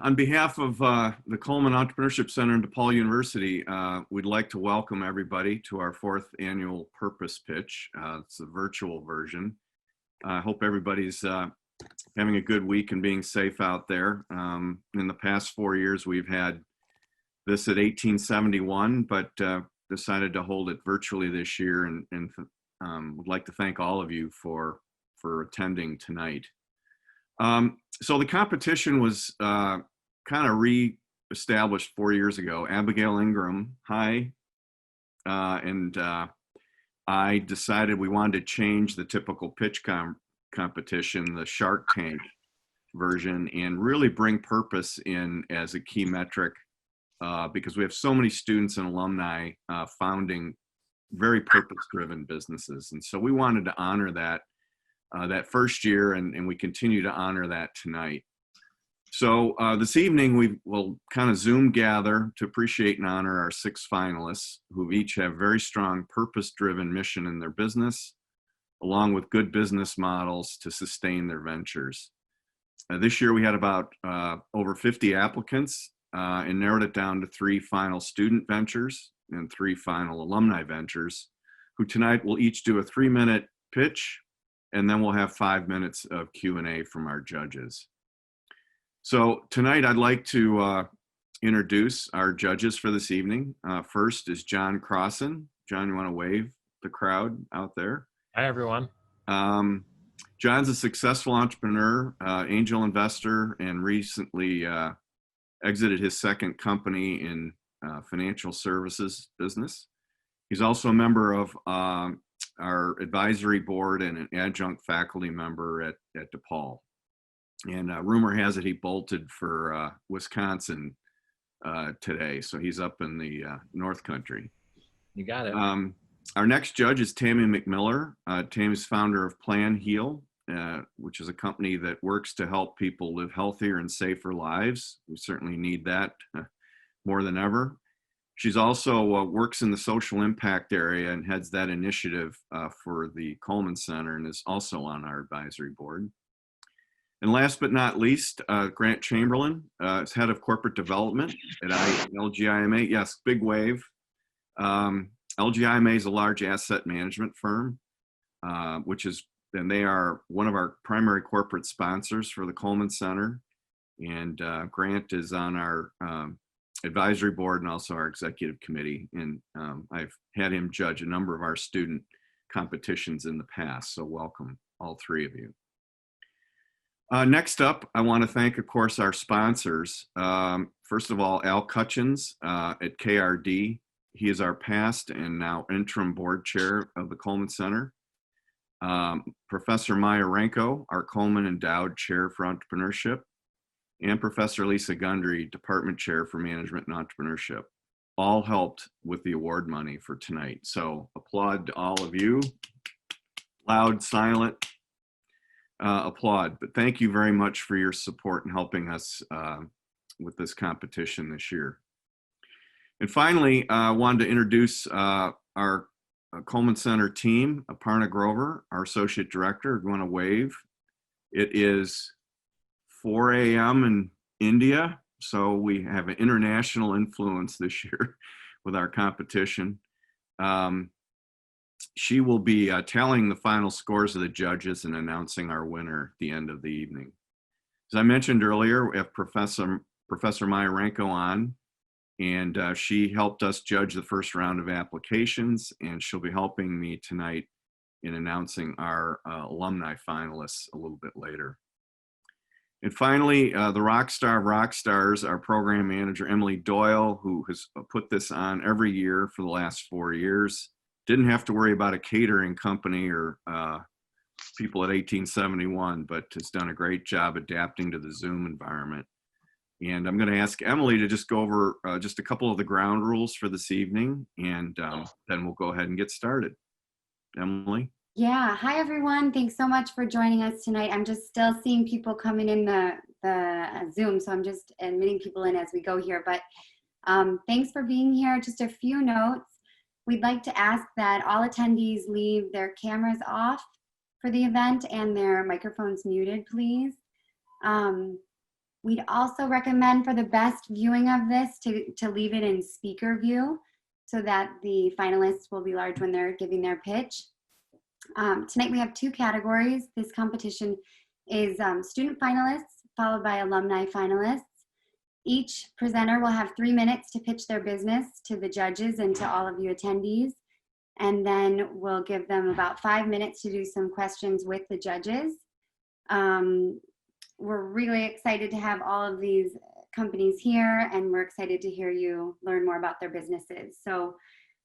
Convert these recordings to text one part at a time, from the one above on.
On behalf of the Coleman Entrepreneurship Center in DePaul University, we'd like to welcome everybody to our 4th annual Purpose Pitch. It's a virtual version. I hope everybody's having a good week and being safe out there. In the past 4 years, we've had this at 1871, but decided to hold it virtually this year, and would like to thank all of you for attending tonight. So the competition was kind of re-established 4 years ago. Abigail Ingram, hi, and I decided we wanted to change the typical pitch competition, the Shark Tank version, and really bring purpose in as a key metric because we have so many students and alumni founding very purpose-driven businesses. And so we wanted to honor that first year, and we continue to honor that tonight. So this evening we will kind of Zoom gather to appreciate and honor our 6 finalists who each have very strong purpose-driven mission in their business, along with good business models to sustain their ventures. This year we had about over 50 applicants and narrowed it down to 3 final student ventures and 3 final alumni ventures, who tonight will each do a 3-minute pitch, and then we'll have 5 minutes of Q&A from our judges. So tonight I'd like to introduce our judges for this evening. First is John Crossan. John, you want to wave the crowd out there? Hi, everyone. John's a successful entrepreneur, angel investor, and recently exited his 2nd company in financial services business. He's also a member of our advisory board and an adjunct faculty member at DePaul. And rumor has it he bolted for Wisconsin today, so he's up in the North Country. You got it. Our next judge is Tammy McMiller. Tammy's founder of Plan Heal, which is a company that works to help people live healthier and safer lives. We certainly need that more than ever. She's also works in the social impact area and heads that initiative for the Coleman Center, and is also on our advisory board. And last but not least, Grant Chamberlain is head of corporate development at LGIMA. Yes, big wave. LGIMA is a large asset management firm, and they are one of our primary corporate sponsors for the Coleman Center. And Grant is on our advisory board and also our executive committee. And I've had him judge a number of our student competitions in the past. So welcome, all 3 of you. Next up, I want to thank, of course, our sponsors. First of all, Al Cutchins at KRD. He is our past and now interim board chair of the Coleman Center. Professor Maya Renko, our Coleman Endowed Chair for Entrepreneurship. And Professor Lisa Gundry, Department Chair for Management and Entrepreneurship. All helped with the award money for tonight. So applaud to all of you. Loud, silent. Applaud, but thank you very much for your support in helping us with this competition this year. And finally, I wanted to introduce our Coleman Center team, Aparna Grover, our Associate Director. If you want to wave. It is 4 a.m. in India, so we have an international influence this year with our competition. She will be tallying the final scores of the judges and announcing our winner at the end of the evening. As I mentioned earlier, we have Professor Maya Renko on, and she helped us judge the first round of applications, and she'll be helping me tonight in announcing our alumni finalists a little bit later. And finally, the rock star of rock stars, our program manager, Emily Doyle, who has put this on every year for the last 4 years. Didn't have to worry about a catering company or people at 1871, but has done a great job adapting to the Zoom environment. And I'm going to ask Emily to just go over just a couple of the ground rules for this evening, and then we'll go ahead and get started. Emily? Yeah, hi everyone. Thanks so much for joining us tonight. I'm just still seeing people coming in the Zoom, so I'm just admitting people in as we go here. But thanks for being here. Just a few notes. We'd like to ask that all attendees leave their cameras off for the event and their microphones muted, please. We'd also recommend for the best viewing of this to leave it in speaker view so that the finalists will be large when they're giving their pitch. Tonight we have 2 categories. This competition is student finalists followed by alumni finalists. Each presenter will have 3 minutes to pitch their business to the judges and to all of you attendees. And then we'll give them about 5 minutes to do some questions with the judges. We're really excited to have all of these companies here, and we're excited to hear you learn more about their businesses. So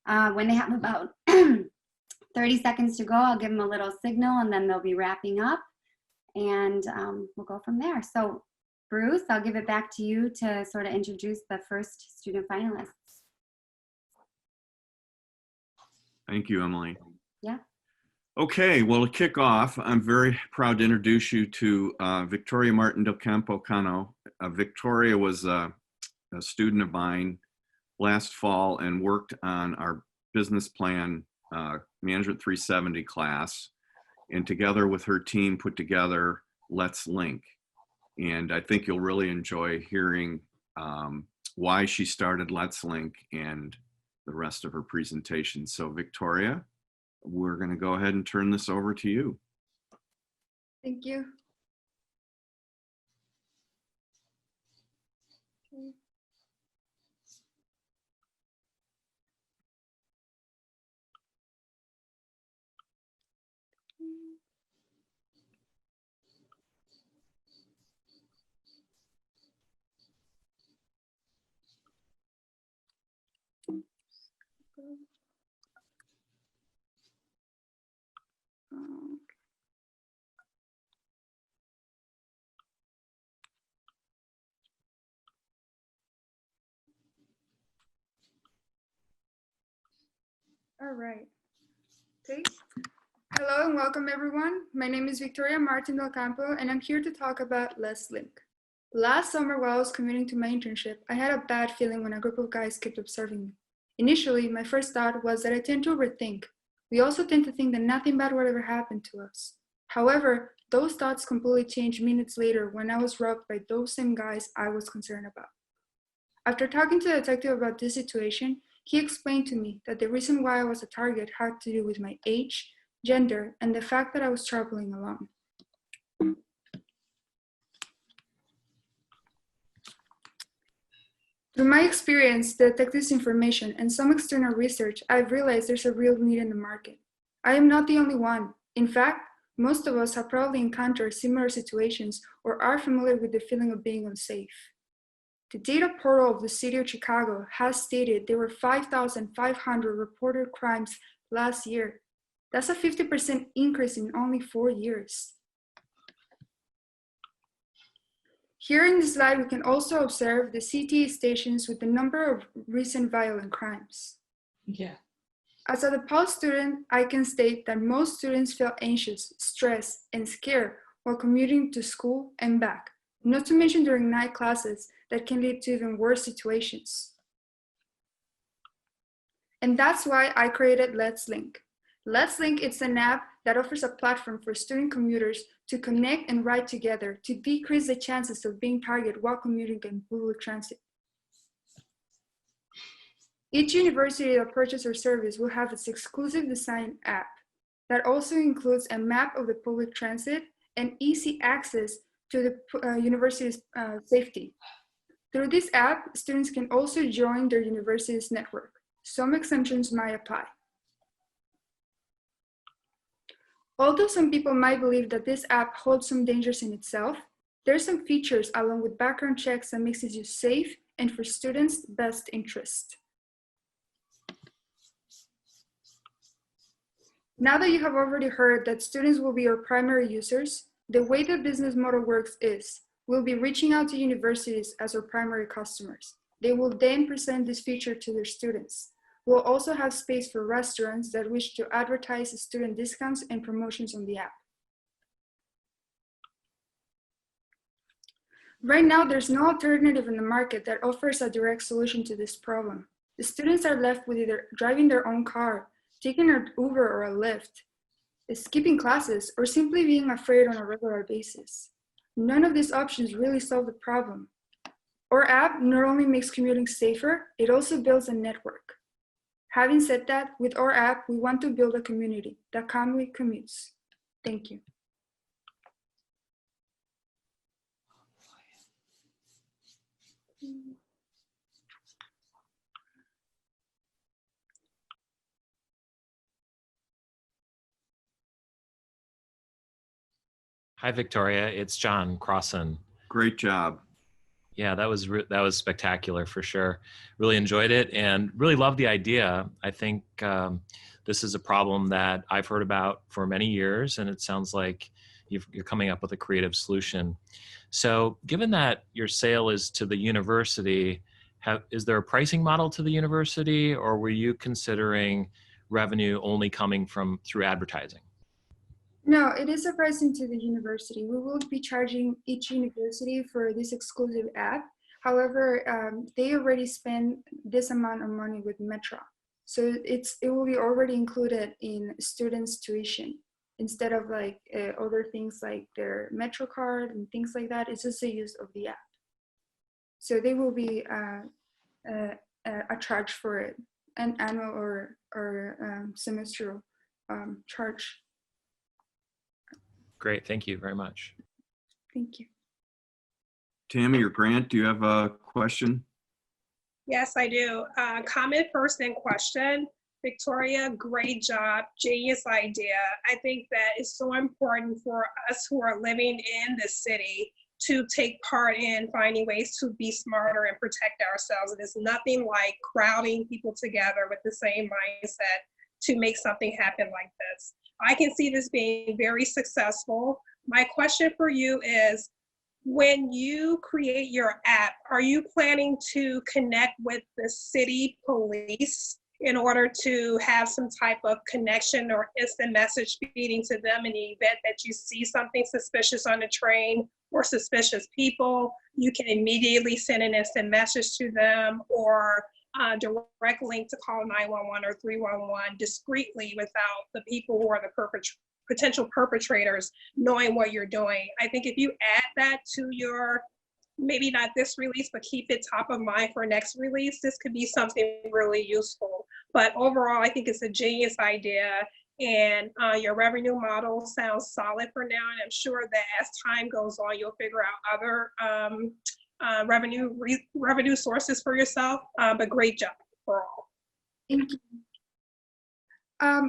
when they have about 30 seconds to go, I'll give them a little signal and then they'll be wrapping up, and we'll go from there. So Bruce, I'll give it back to you to sort of introduce the first student finalists. Thank you, Emily. Yeah. Okay, well, to kick off, I'm very proud to introduce you to Victoria Martin Del Campo Cano. Victoria was a student of mine last fall and worked on our business plan Management 370 class, and together with her team put together Let's Link. And I think you'll really enjoy hearing why she started Let's Link and the rest of her presentation. So Victoria, we're going to go ahead and turn this over to you. Thank you. Okay. All right. Okay. Hello and welcome everyone. My name is Victoria Martin Del Campo and I'm here to talk about Let's Link. Last summer while I was commuting to my internship, I had a bad feeling when a group of guys kept observing me. Initially, my first thought was that I tend to overthink. We also tend to think that nothing bad would ever happen to us. However, those thoughts completely changed minutes later when I was robbed by those same guys I was concerned about. After talking to the detective about this situation, he explained to me that the reason why I was a target had to do with my age, gender, and the fact that I was traveling alone. Through my experience, the detective's information, and some external research, I've realized there's a real need in the market. I am not the only one. In fact, most of us have probably encountered similar situations or are familiar with the feeling of being unsafe. The data portal of the city of Chicago has stated there were 5,500 reported crimes last year. That's a 50% increase in only 4 years. Here in this slide, we can also observe the CTE stations with the number of recent violent crimes. Yeah. As a DePaul student, I can state that most students feel anxious, stressed, and scared while commuting to school and back, not to mention during night classes that can lead to even worse situations. And that's why I created Let's Link. Let's Link is an app that offers a platform for student commuters to connect and ride together to decrease the chances of being targeted while commuting in public transit. Each university that purchases our service will have its exclusive design app that also includes a map of the public transit and easy access to the university's safety. Through this app, students can also join their university's network. Some exemptions might apply. Although some people might believe that this app holds some dangers in itself, there are some features along with background checks that makes it safe and for students' best interest. Now that you have already heard that students will be your primary users, the way the business model works is, we'll be reaching out to universities as our primary customers. They will then present this feature to their students. We'll also have space for restaurants that wish to advertise student discounts and promotions on the app. Right now, there's no alternative in the market that offers a direct solution to this problem. The students are left with either driving their own car, taking an Uber or a Lyft, skipping classes, or simply being afraid on a regular basis. None of these options really solve the problem. Our app not only makes commuting safer, it also builds a network. Having said that, with our app, we want to build a community that calmly commutes. Thank you. Hi, Victoria. It's John Crossan. Great job. Yeah, that was spectacular for sure. Really enjoyed it and really loved the idea. I think this is a problem that I've heard about for many years, and it sounds like you're coming up with a creative solution. So given that your sale is to the university, is there a pricing model to the university, or were you considering revenue only coming through advertising? No, it is a pricing to the university. We will be charging each university for this exclusive app. However, they already spend this amount of money with Metro. So it will be already included in students' tuition instead of like other things like their Metro card and things like that. It's just the use of the app. So they will be a charge for it, an annual or semestral charge. Great, thank you very much. Thank you. Tammy or Grant, do you have a question? Yes, I do. Comment first, then question. Victoria, great job, genius idea. I think that it's so important for us who are living in the city to take part in finding ways to be smarter and protect ourselves. And it's nothing like crowding people together with the same mindset to make something happen like this. I can see this being very successful. My question for you is, when you create your app, are you planning to connect with the city police in order to have some type of connection or instant message feeding to them in the event that you see something suspicious on the train or suspicious people? You can immediately send an instant message to them, or direct link to call 911 or 311 discreetly without the people who are the potential perpetrators knowing what you're doing. I think if you add that to your, maybe not this release, but keep it top of mind for next release, this could be something really useful. But overall, I think it's a genius idea, and your revenue model sounds solid for now. And I'm sure that as time goes on, you'll figure out other revenue sources for yourself, but great job for all. Thank you.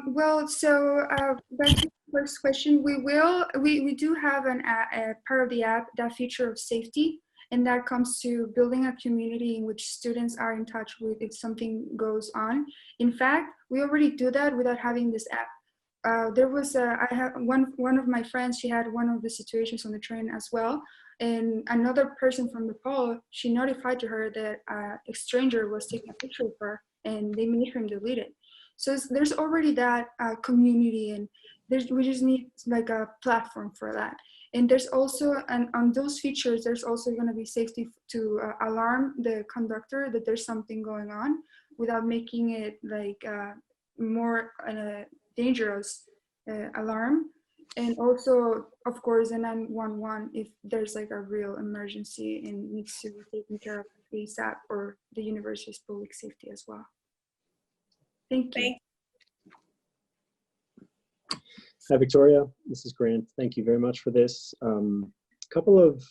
Well, so back to the first question, we do have a part of the app, that feature of safety, and that comes to building a community in which students are in touch with if something goes on. In fact, we already do that without having this app. There was I had one of my friends, she had one of the situations on the train as well. And another person from DePaul, she notified to her that a stranger was taking a picture of her, and they made him delete it. So there's already that community, and we just need like a platform for that. And there's also, and on those features, there's also going to be safety to alarm the conductor that there's something going on without making it like more dangerous alarm. And also, of course, a 911 if there's like a real emergency and needs to be taken care of ASAP, or the university's public safety as well. Thank you. Hi, Victoria. This is Grant. Thank you very much for this. Couple of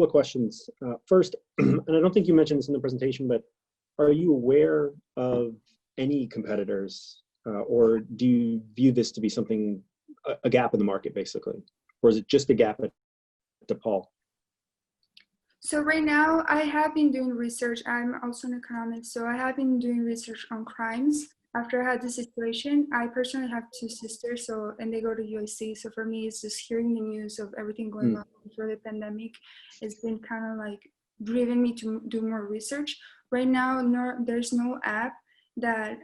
questions. First, and I don't think you mentioned this in the presentation, but are you aware of any competitors, or do you view this to be something, a gap in the market, basically? Or is it just a gap at DePaul? So right now, I have been doing research. I'm also in economics, so I have been doing research on crimes. After I had this situation, I personally have two sisters, and they go to USC. So for me, it's just hearing the news of everything going on before the pandemic. It's been kind of like driven me to do more research. Right now, there's no app that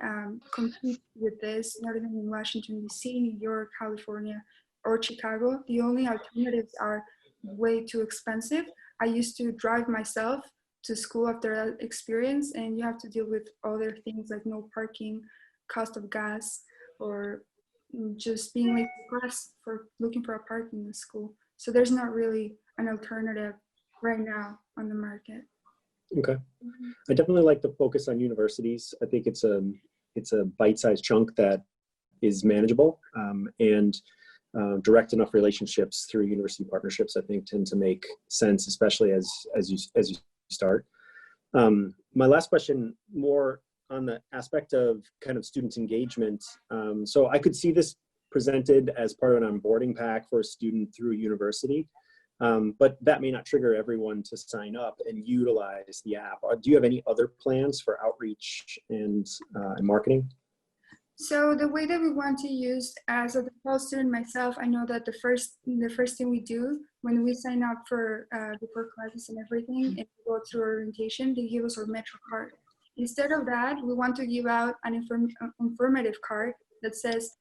competes with this, not even in Washington, D.C., New York, California, or Chicago. The only alternatives are way too expensive. I used to drive myself to school after that experience, and you have to deal with other things like no parking, cost of gas, or just being like stressed for looking for a parking in the school. So there's not really an alternative right now on the market. Okay. I definitely like the focus on universities. I think it's a bite-sized chunk that is manageable, and direct enough relationships through university partnerships, I think, tend to make sense, especially as you start. My last question, more on the aspect of kind of student engagement. So I could see this presented as part of an onboarding pack for a student through a university, but that may not trigger everyone to sign up and utilize the app. Do you have any other plans for outreach and marketing? So the way that we want to use, as a DePaul student myself, I know that the first thing we do when we sign up for classes and everything and go through orientation, they give us our Metro card. Instead of that, we want to give out an informative card that says,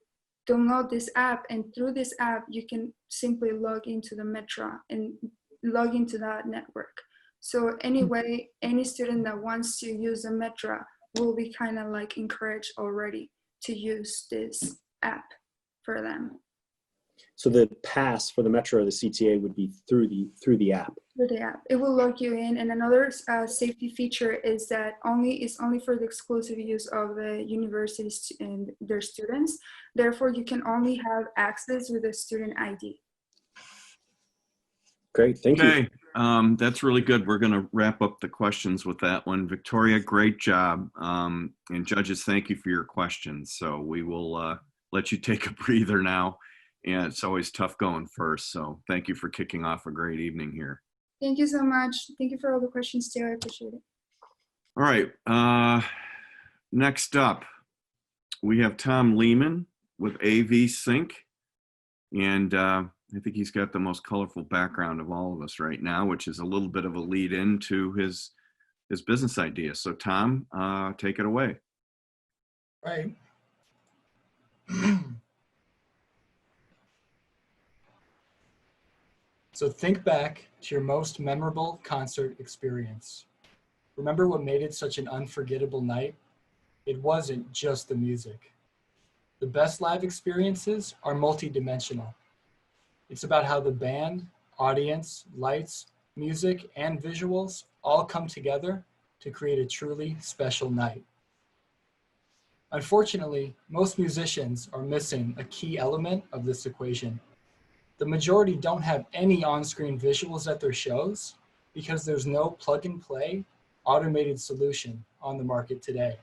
download this app, and through this app, you can simply log into the Metro and log into that network. So anyway, any student that wants to use the Metro will be kind of like encouraged already to use this app for them. So the pass for the Metro or the CTA would be through the app. Through the app, it will log you in. And another safety feature is that it's only for the exclusive use of the universities and their students. Therefore, you can only have access with a student ID. Great, thank you. Okay, that's really good. We're going to wrap up the questions with that one. Victoria, great job. And judges, thank you for your questions. So we will let you take a breather now. And it's always tough going first. So thank you for kicking off a great evening here. Thank you so much. Thank you for all the questions too. I appreciate it. All right. Next up, we have Tom Leamon with AVSync. And I think he's got the most colorful background of all of us right now, which is a little bit of a lead into his business idea. So Tom, take it away. Right. So think back to your most memorable concert experience. Remember what made it such an unforgettable night? It wasn't just the music. The best live experiences are multidimensional. It's about how the band, audience, lights, music, and visuals all come together to create a truly special night. Unfortunately, most musicians are missing a key element of this equation. The majority don't have any on-screen visuals at their shows because there's no plug-and-play automated solution on the market today.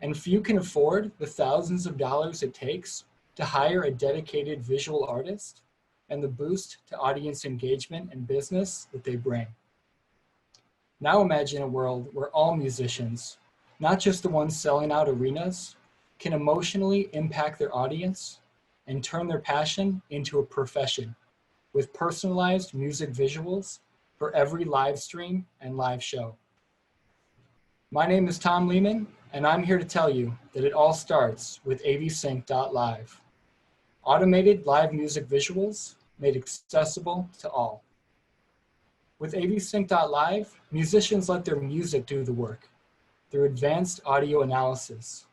And few can afford the thousands of dollars it takes to hire a dedicated visual artist and the boost to audience engagement and business that they bring. Now imagine a world where all musicians, not just the ones selling out arenas, can emotionally impact their audience and turn their passion into a profession with personalized music visuals for every live stream and live show. My name is Tom Leamon, and I'm here to tell you that it all starts with AVSync.Live. Automated live music visuals made accessible to all. With AVSync.Live, musicians let their music do the work through advanced audio analysis.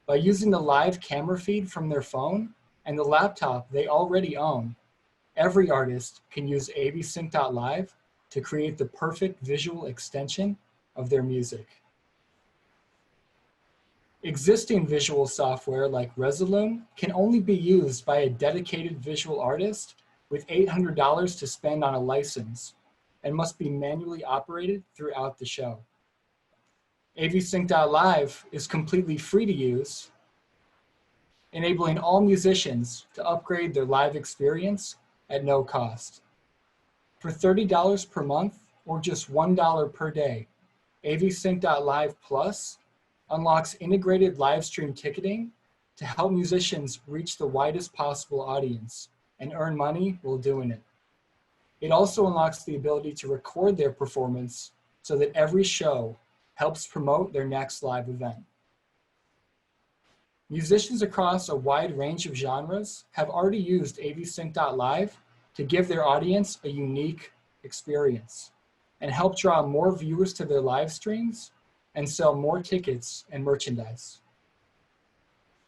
By using the live camera feed from their phone and the laptop they already own, every artist can use AVSync.Live to create the perfect visual extension of their music. Existing visual software like Resolume can only be used by a dedicated visual artist with $800 to spend on a license and must be manually operated throughout the show. AVSync.Live is completely free to use, enabling all musicians to upgrade their live experience at no cost. For $30 per month or just $1 per day, AVSync.Live Plus unlocks integrated live stream ticketing to help musicians reach the widest possible audience and earn money while doing it. It also unlocks the ability to record their performance so that every show helps promote their next live event. Musicians across a wide range of genres have already used AVSync.Live to give their audience a unique experience and help draw more viewers to their live streams and sell more tickets and merchandise.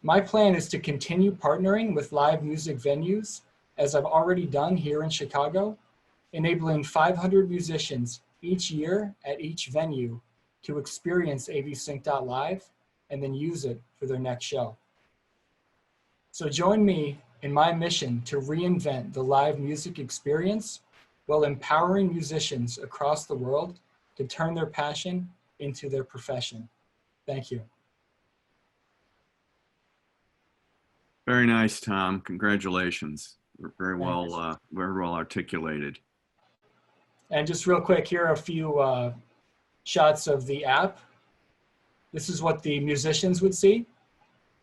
My plan is to continue partnering with live music venues as I've already done here in Chicago, enabling 500 musicians each year at each venue to experience AVSync.Live and then use it for their next show. So join me in my mission to reinvent the live music experience while empowering musicians across the world to turn their passion into their profession. Thank you. Very nice, Tom. Congratulations. Very Thanks. well articulated. And just real quick, here are a few shots of the app. This is what the musicians would see.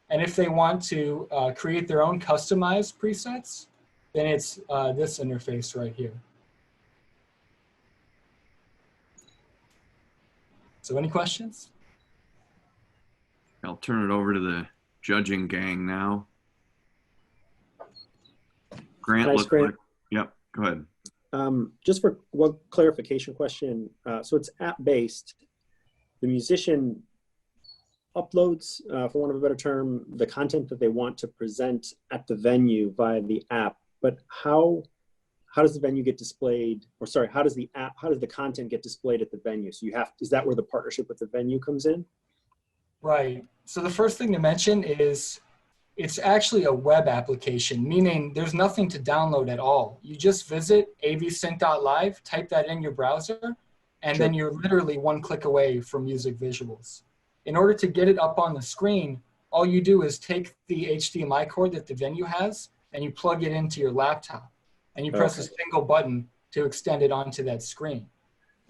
And if they want to create their own customized presets, then it's this interface right here. So any questions? I'll turn it over to the judging gang now. Grant, Nice, Grant. Yep, go ahead. Just for one clarification question. So it's app-based. The musician uploads, for want of a better term, the content that they want to present at the venue via the app. But how does the venue get displayed? Or sorry, how does the content get displayed at the venue? So is that where the partnership with the venue comes in? Right. So the first thing to mention is it's actually a web application, meaning there's nothing to download at all. You just visit AVSync.Live, type that in your browser, and Sure. then you're literally one click away from music visuals. In order to get it up on the screen, all you do is take the HDMI cord that the venue has and you plug it into your laptop. And you press a single button to extend it onto that screen.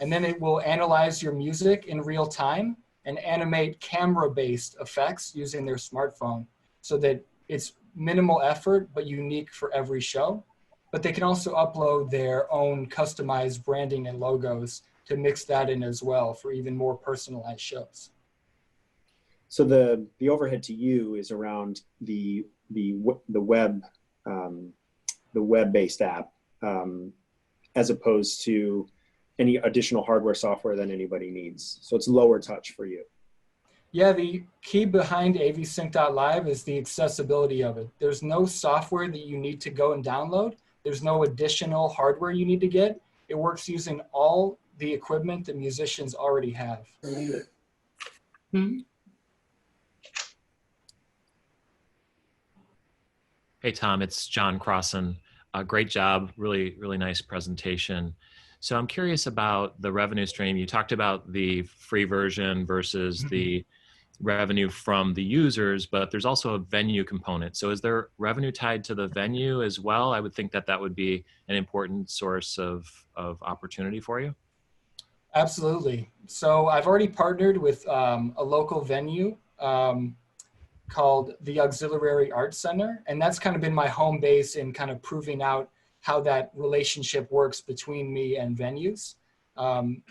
And then it will analyze your music in real time and animate camera-based effects using their smartphone so that it's minimal effort but unique for every show. But they can also upload their own customized branding and logos to mix that in as well for even more personalized shows. So the overhead to you is around the web-based app, as opposed to any additional hardware software that anybody needs. So it's lower touch for you. Yeah, the key behind AVSync.Live is the accessibility of it. There's no software that you need to go and download. There's no additional hardware you need to get. It works using all the equipment that musicians already have. Hey, Tom, it's John Crossan. Great job. Really, really nice presentation. So I'm curious about the revenue stream. You talked about the free version versus the revenue from the users, but there's also a venue component. So is there revenue tied to the venue as well? I would think that that would be an important source of opportunity for you. Absolutely. So I've already partnered with a local venue called the Auxiliary Arts Center. And that's kind of been my home base in kind of proving out how that relationship works between me and venues. And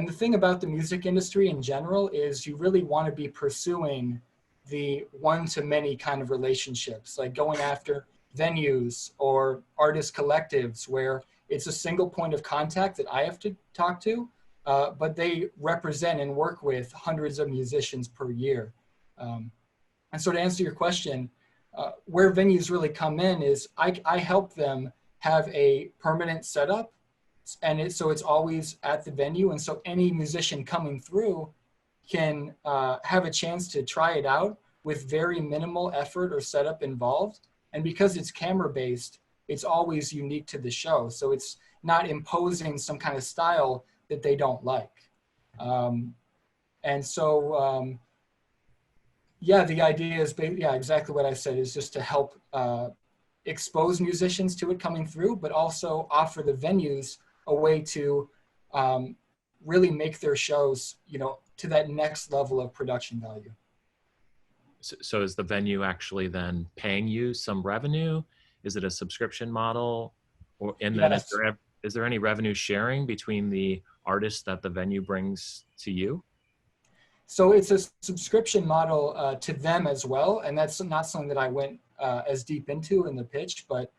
the thing about the music industry in general is you really want to be pursuing the one-to-many kind of relationships, like going after venues or artist collectives where it's a single point of contact that I have to talk to, but they represent and work with hundreds of musicians per year. And so to answer your question, where venues really come in is I help them have a permanent setup, and so it's always at the venue. And so any musician coming through can have a chance to try it out with very minimal effort or setup involved. And because it's camera-based, it's always unique to the show. So it's not imposing some kind of style that they don't like. Yeah, the idea is, exactly what I said, is just to help expose musicians to it coming through, but also offer the venues a way to really make their shows, to that next level of production value. So is the venue actually then paying you some revenue? Is it a subscription model? And then Yes. is there any revenue sharing between the artists that the venue brings to you? So it's a subscription model to them as well. And that's not something that I went as deep into in the pitch, but,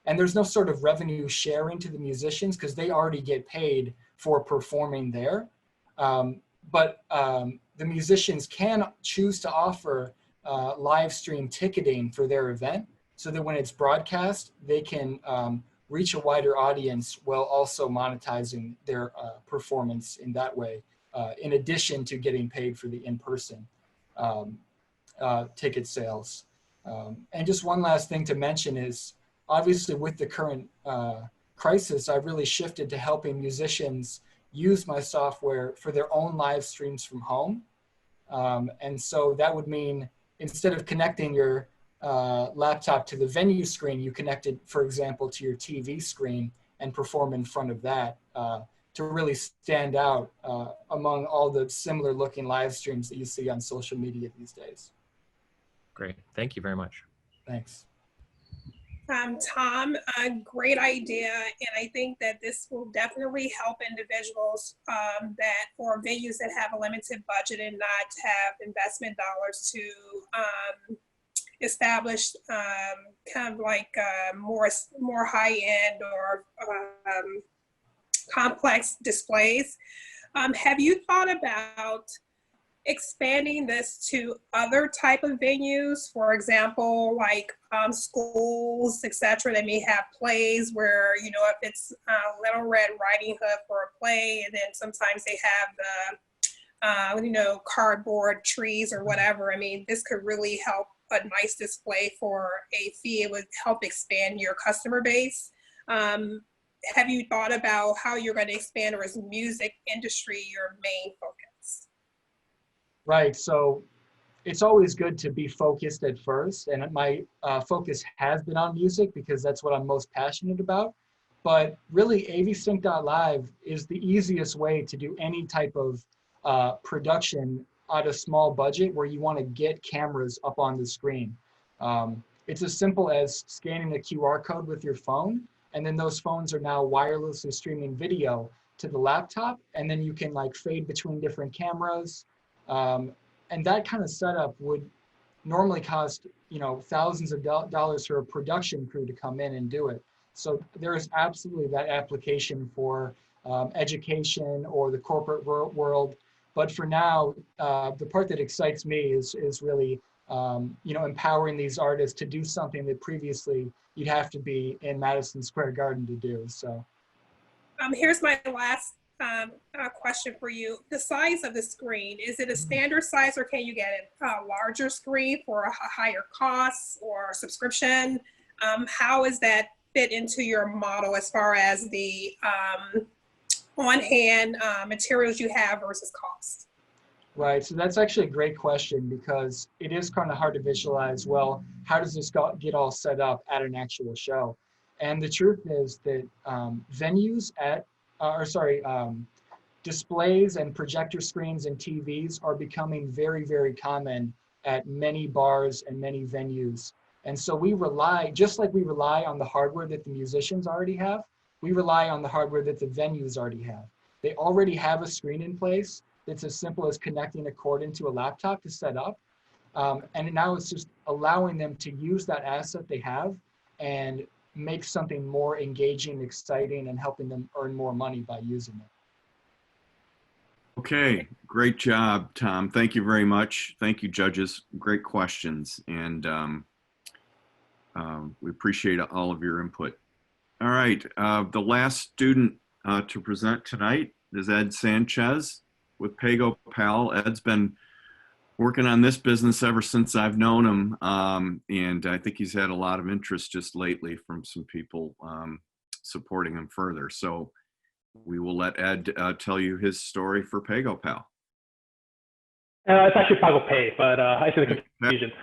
and there's no sort of revenue sharing to the musicians because they already get paid for performing there. But the musicians can choose to offer live stream ticketing for their event. so that when it's broadcast, they can reach a wider audience while also monetizing their performance in that way, in addition to getting paid for the in-person ticket sales. And just one last thing to mention is, obviously with the current crisis, I've really shifted to helping musicians use my software for their own live streams from home. And so that would mean, instead of connecting your laptop to the venue screen, you connect it, for example, to your TV screen and perform in front of that to really stand out among all the similar looking live streams that you see on social media these days. Great. Thank you very much. Thanks. Tom, a great idea, and I think that this will definitely help individuals that, or venues that have a limited budget and not have investment dollars to establish kind of like more high-end or complex displays. Have you thought about expanding this to other type of venues, for example, like schools, etc., that may have plays where, you know, if it's Little Red Riding Hood for a play, and then sometimes they have the, you know, cardboard trees or whatever. I mean, this could really help a nice display for a fee. It would help expand your customer base. Have you thought about how you're going to expand, or is music industry your main focus? Right, so it's always good to be focused at first, and my focus has been on music because that's what I'm most passionate about. But really, AVSync.Live is the easiest way to do any type of production at a small budget where you want to get cameras up on the screen. It's as simple as scanning a QR code with your phone, and then those phones are now wirelessly streaming video to the laptop, and then you can like fade between different cameras. And that kind of setup would normally cost, you know, thousands of dollars for a production crew to come in and do it. So there is absolutely that application for education or the corporate world. But for now, the part that excites me is really, you know, empowering these artists to do something that previously you'd have to be in Madison Square Garden to do. So, here's my last question for you. The size of the screen, is it a standard size, or can you get a larger screen for a higher cost or subscription? How is that fit into your model as far as the on-hand materials you have versus cost? Right, so that's actually a great question, because it is kind of hard to visualize, well, how does this get all set up at an actual show? And the truth is that venues at, displays and projector screens and TVs are becoming very, very common at many bars and many venues. And so we rely, just like we rely on the hardware that the musicians already have, we rely on the hardware that the venues already have. They already have a screen in place that's as simple as connecting a cord into a laptop to set up. And now it's just allowing them to use that asset they have and make something more engaging, exciting, and helping them earn more money by using it. Okay, great job, Tom. Thank you very much. Thank you, judges. Great questions, and we appreciate all of your input. All right, the last student to present tonight is Ed Sanchez with PagoPay. Ed's been working on this business ever since I've known him, and I think he's had a lot of interest just lately from some people supporting him further. So we will let Ed tell you his story for PagoPay. It's actually PagoPay, but I see the confusion.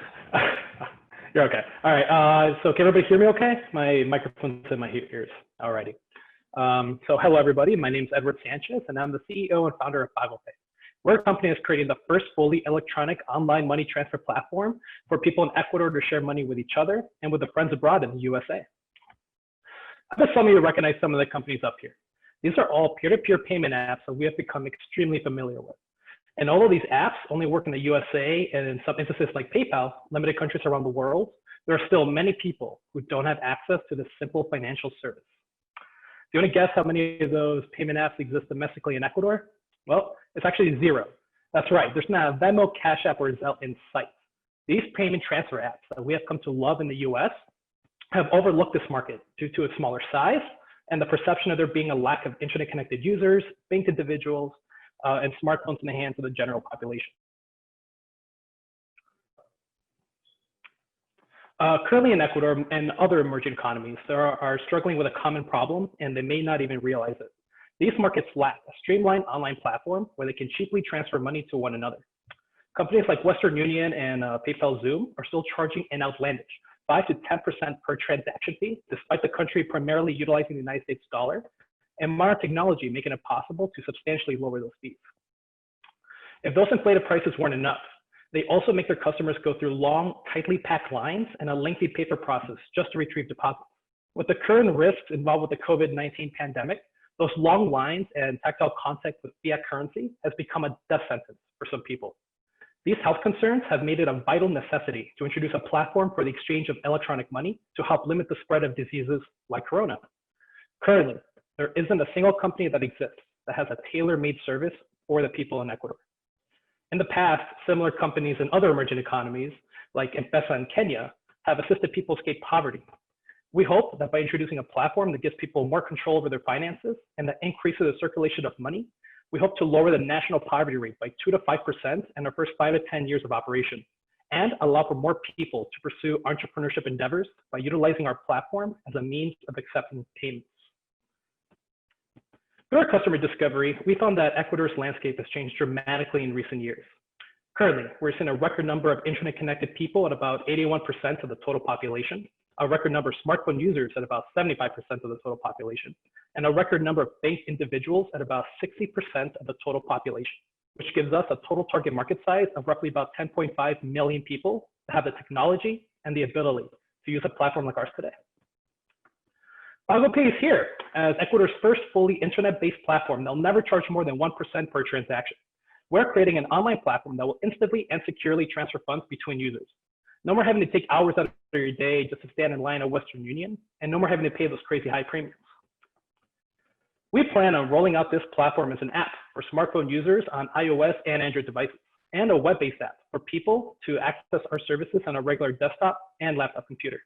You're okay. All right. So can everybody hear me okay? My microphone's in my ears. Alrighty. So hello, everybody. My name is Edward Sanchez, and I'm the CEO and founder of PagoPay. We're a company that's creating the first fully electronic online money transfer platform for people in Ecuador to share money with each other and with their friends abroad in the USA. I bet some of you recognize some of the companies up here. These are all peer-to-peer payment apps that we have become extremely familiar with. And all of these apps only work in the USA, and in some instances like PayPal, limited countries around the world, there are still many people who don't have access to this simple financial service. Do you want to guess how many of those payment apps exist domestically in Ecuador? Well, it's actually 0. That's right, there's not a Venmo, Cash App, or Zelle in sight. These payment transfer apps that we have come to love in the US have overlooked this market due to its smaller size and the perception of there being a lack of internet-connected users, banked individuals, and smartphones in the hands of the general population. Currently in Ecuador and other emerging economies, there are struggling with a common problem, and they may not even realize it. These markets lack a streamlined online platform where they can cheaply transfer money to one another. Companies like Western Union and PayPal Zoom are still charging an outlandish 5 to 10% per transaction fee, despite the country primarily utilizing the United States dollar, and modern technology making it possible to substantially lower those fees. If those inflated prices weren't enough, they also make their customers go through long, tightly packed lines and a lengthy paper process just to retrieve deposits. With the current risks involved with the COVID-19 pandemic, those long lines and tactile contact with fiat currency has become a death sentence for some people. These health concerns have made it a vital necessity to introduce a platform for the exchange of electronic money to help limit the spread of diseases like corona. Currently, there isn't a single company that exists that has a tailor-made service for the people in Ecuador. In the past, similar companies in other emerging economies, like M-Pesa in Kenya, have assisted people escape poverty. We hope that by introducing a platform that gives people more control over their finances and that increases the circulation of money, we hope to lower the national poverty rate by 2 to 5% in our first 5 to 10 years of operation, and allow for more people to pursue entrepreneurship endeavors by utilizing our platform as a means of accepting payments. Through our customer discovery, we found that Ecuador's landscape has changed dramatically in recent years. Currently, we're seeing a record number of internet-connected people at about 81% of the total population, a record number of smartphone users at about 75% of the total population, and a record number of banked individuals at about 60% of the total population, which gives us a total target market size of roughly about 10.5 million people that have the technology and the ability to use a platform like ours today. PagoPay is here as Ecuador's first fully internet-based platform that will never charge more than 1% per transaction. We're creating an online platform that will instantly and securely transfer funds between users. No more having to take hours out of your day just to stand in line at Western Union, and no more having to pay those crazy high premiums. We plan on rolling out this platform as an app for smartphone users on iOS and Android devices, and a web-based app for people to access our services on a regular desktop and laptop computer.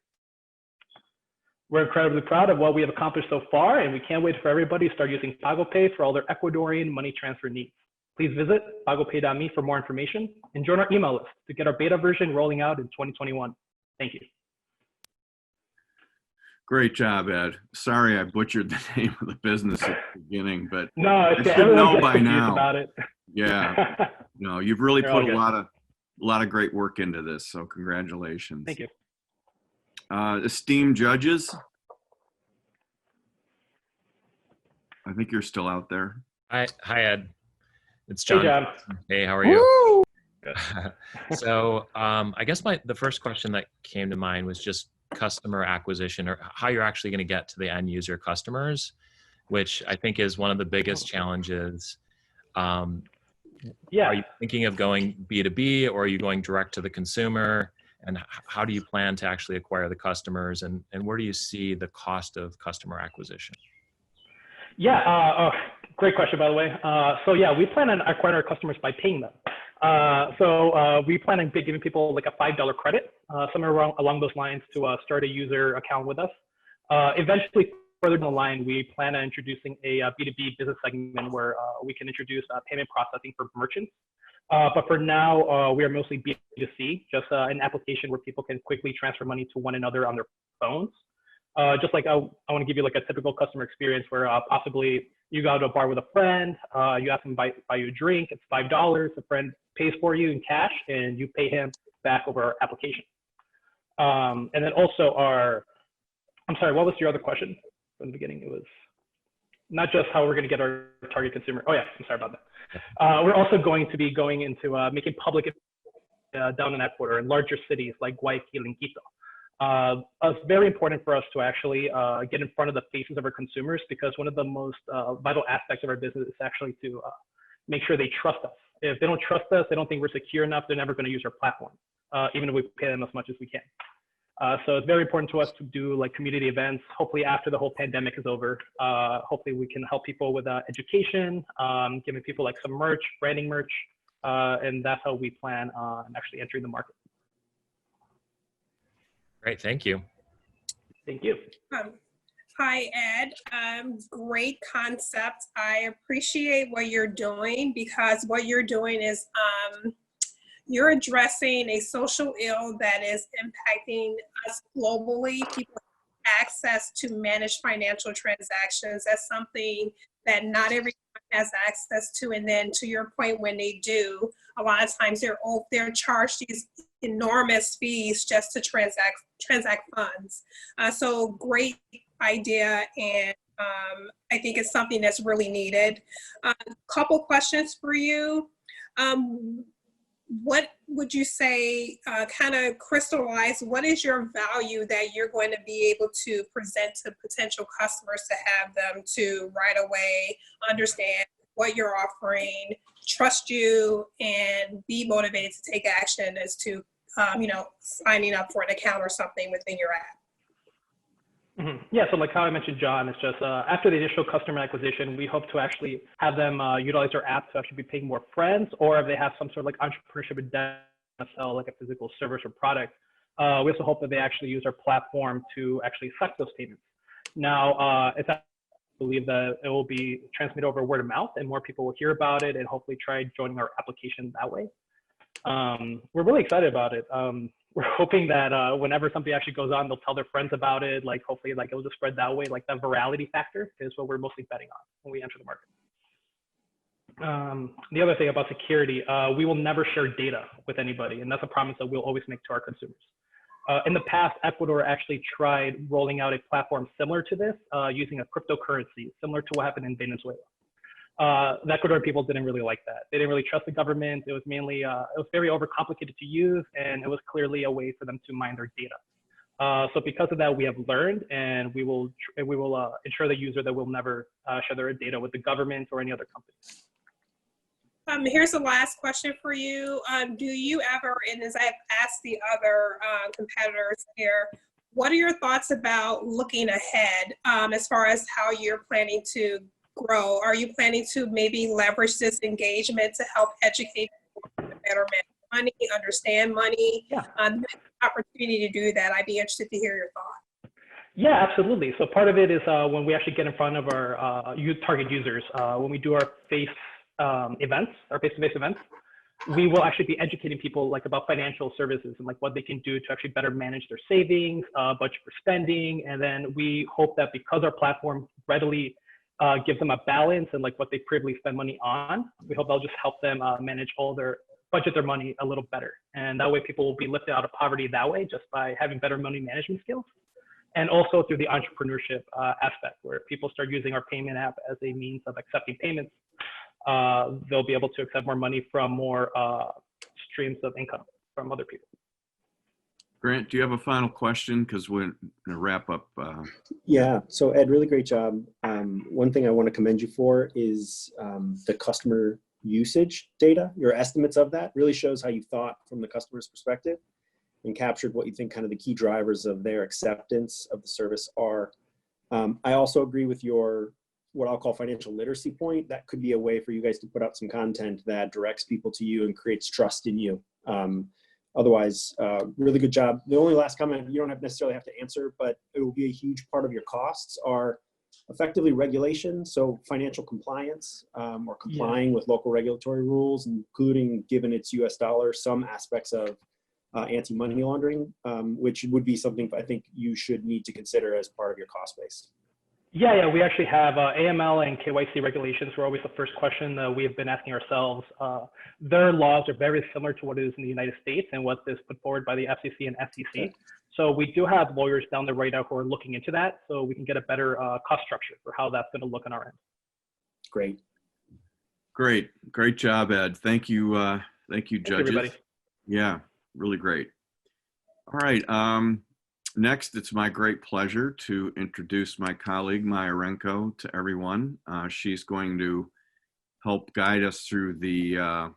We're incredibly proud of what we have accomplished so far, and we can't wait for everybody to start using PagoPay for all their Ecuadorian money transfer needs. Please visit pagopay.me for more information and join our email list to get our beta version rolling out in 2021. Thank you. Great job, Ed. Sorry I butchered the name of the business at the beginning, but no, I should know by now. About it. Yeah, no, you've really You're put a lot of great work into this, so congratulations. Thank you. Esteemed judges, I think you're still out there. Hi, Ed. It's John. Hey, John. Hey, how are you? So I guess the first question that came to mind was just customer acquisition, or how you're actually going to get to the end user customers, which I think is one of the biggest challenges. Are you thinking of going B2B, or are you going direct to the consumer? And how do you plan to actually acquire the customers, and where do you see the cost of customer acquisition? Yeah, great question, by the way. We plan on acquiring our customers by paying them. We plan on giving people like a $5 credit, somewhere along those lines, to start a user account with us. Eventually, further down the line, we plan on introducing a B2B business segment where we can introduce payment processing for merchants. But for now, we are mostly B2C, just an application where people can quickly transfer money to one another on their phones. Just like I want to give you like a typical customer experience where possibly you go to a bar with a friend, you ask them to buy you a drink, it's $5, the friend pays for you in cash, and you pay him back over our application. And then also I'm sorry, what was your other question from the beginning? It was not just how we're going to get our target consumer. Oh yeah, I'm sorry about that. We're also going to be going into making public down in Ecuador in larger cities like Guayaquil and Quito. It's very important for us to actually get in front of the faces of our consumers, because one of the most vital aspects of our business is actually to make sure they trust us. If they don't trust us, they don't think we're secure enough, they're never going to use our platform, even if we pay them as much as we can. So it's very important to us to do like community events. Hopefully after the whole pandemic is over, hopefully we can help people with education, giving people like some merch, branding merch, and that's how we plan on actually entering the market. Great, thank you. Thank you. Hi, Ed. Great concept. I appreciate what you're doing, because what you're doing is you're addressing a social ill that is impacting us globally. People have access to manage financial transactions. That's something that not everyone has access to. And then to your point, when they do, a lot of times they're charged these enormous fees just to transact funds. So great idea, and I think it's something that's really needed. Couple questions for you. What would you say, kind of crystallize, what is your value that you're going to be able to present to potential customers to have them to right away understand what you're offering, trust you, and be motivated to take action as to, signing up for an account or something within your app? Yeah, so like how I mentioned, John, it's just after the initial customer acquisition, we hope to actually have them utilize our app to actually be paying more friends, or if they have some sort of like entrepreneurship endeavor to sell like a physical service or product, we also hope that they actually use our platform to actually affect those payments. Now, it's I believe that it will be transmitted over word of mouth, and more people will hear about it and hopefully try joining our application that way. We're really excited about it. We're hoping that whenever something actually goes on, they'll tell their friends about it. Like hopefully, like it'll just spread that way. Like that virality factor is what we're mostly betting on when we enter the market. The other thing about security, we will never share data with anybody, and that's a promise that we'll always make to our consumers. In the past, Ecuador actually tried rolling out a platform similar to this using a cryptocurrency, similar to what happened in Venezuela. The Ecuadorian people didn't really like that. They didn't really trust the government. It was mainly, it was very overcomplicated to use, and it was clearly a way for them to mine their data. So because of that, we have learned, and we will ensure the user that we'll never share their data with the government or any other company. Here's the last question for you. Do you ever, and as I've asked the other competitors here, what are your thoughts about looking ahead as far as how you're planning to grow? Are you planning to maybe leverage this engagement to help educate people to better manage money, understand money? Yeah. Opportunity to do that. I'd be interested to hear your thoughts. Yeah, absolutely. So part of it is when we actually get in front of our target users, when we do our face-to-face events, we will actually be educating people like about financial services and like what they can do to actually better manage their savings, budget for spending. And then we hope that because our platform readily gives them a balance and like what they previously spend money on, we hope that'll just help them manage budget their money a little better. And that way people will be lifted out of poverty that way, just by having better money management skills. And also through the entrepreneurship aspect, where people start using our payment app as a means of accepting payments, they'll be able to accept more money from more streams of income from other people. Grant, do you have a final question? Because we're going to wrap up. Yeah, so Ed, really great job. One thing I want to commend you for is the customer usage data. Your estimates of that really shows how you thought from the customer's perspective and captured what you think kind of the key drivers of their acceptance of the service are. I also agree with your, what I'll call financial literacy point. That could be a way for you guys to put out some content that directs people to you and creates trust in you. Otherwise, really good job. The only last comment you don't necessarily have to answer, but it will be a huge part of your costs are effectively regulation. So financial compliance or complying with local regulatory rules, including, given its US dollar, some aspects of anti-money laundering, which would be something I think you should need to consider as part of your cost base. Yeah, we actually have AML and KYC regulations were always the first question that we have been asking ourselves. Their laws are very similar to what is in the United States and what is put forward by the FCC and SEC. Okay. So we do have lawyers down there right now who are looking into that, so we can get a better cost structure for how that's going to look on our end. Great. Great job, Ed. Thank you, judges. Thank you, everybody. Yeah, really great. All right. Next, it's my great pleasure to introduce my colleague, Maya Renko, to everyone. She's going to help guide us through the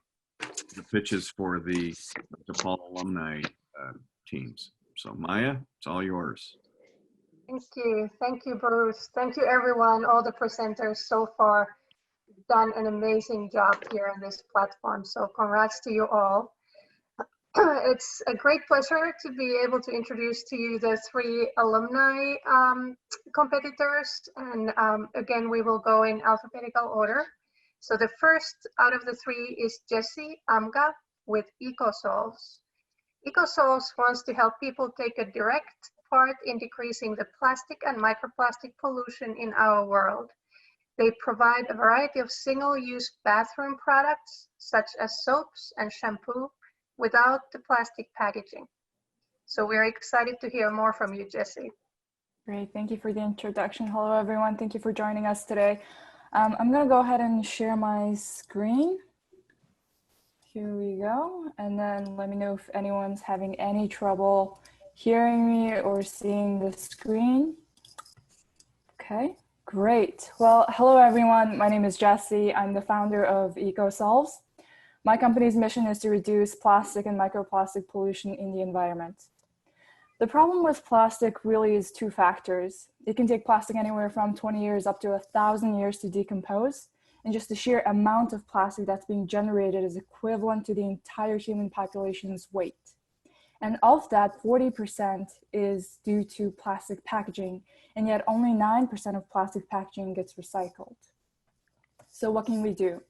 pitches for the DePaul alumni teams. So Maya, it's all yours. Thank you, Bruce. Thank you, everyone, all the presenters so far. You've done an amazing job here on this platform. So congrats to you all. It's a great pleasure to be able to introduce to you the 3 alumni competitors. And again, we will go in alphabetical order. So the first out of the 3 is Jesse Amga with EcoSolves. EcoSolves wants to help people take a direct part in decreasing the plastic and microplastic pollution in our world. They provide a variety of single-use bathroom products, such as soaps and shampoo, without the plastic packaging. So we're excited to hear more from you, Jesse. Great, thank you for the introduction. Hello, everyone. Thank you for joining us today. I'm gonna go ahead and share my screen. Here we go. And then let me know if anyone's having any trouble hearing me or seeing the screen. Okay, great. Well, hello, everyone. My name is Jessie. I'm the founder of EcoSolves. My company's mission is to reduce plastic and microplastic pollution in the environment. The problem with plastic really is 2 factors. It can take plastic anywhere from 20 years up to 1,000 years to decompose. And just the sheer amount of plastic that's being generated is equivalent to the entire human population's weight. And of that, 40% is due to plastic packaging, and yet only 9% of plastic packaging gets recycled. So what can we do?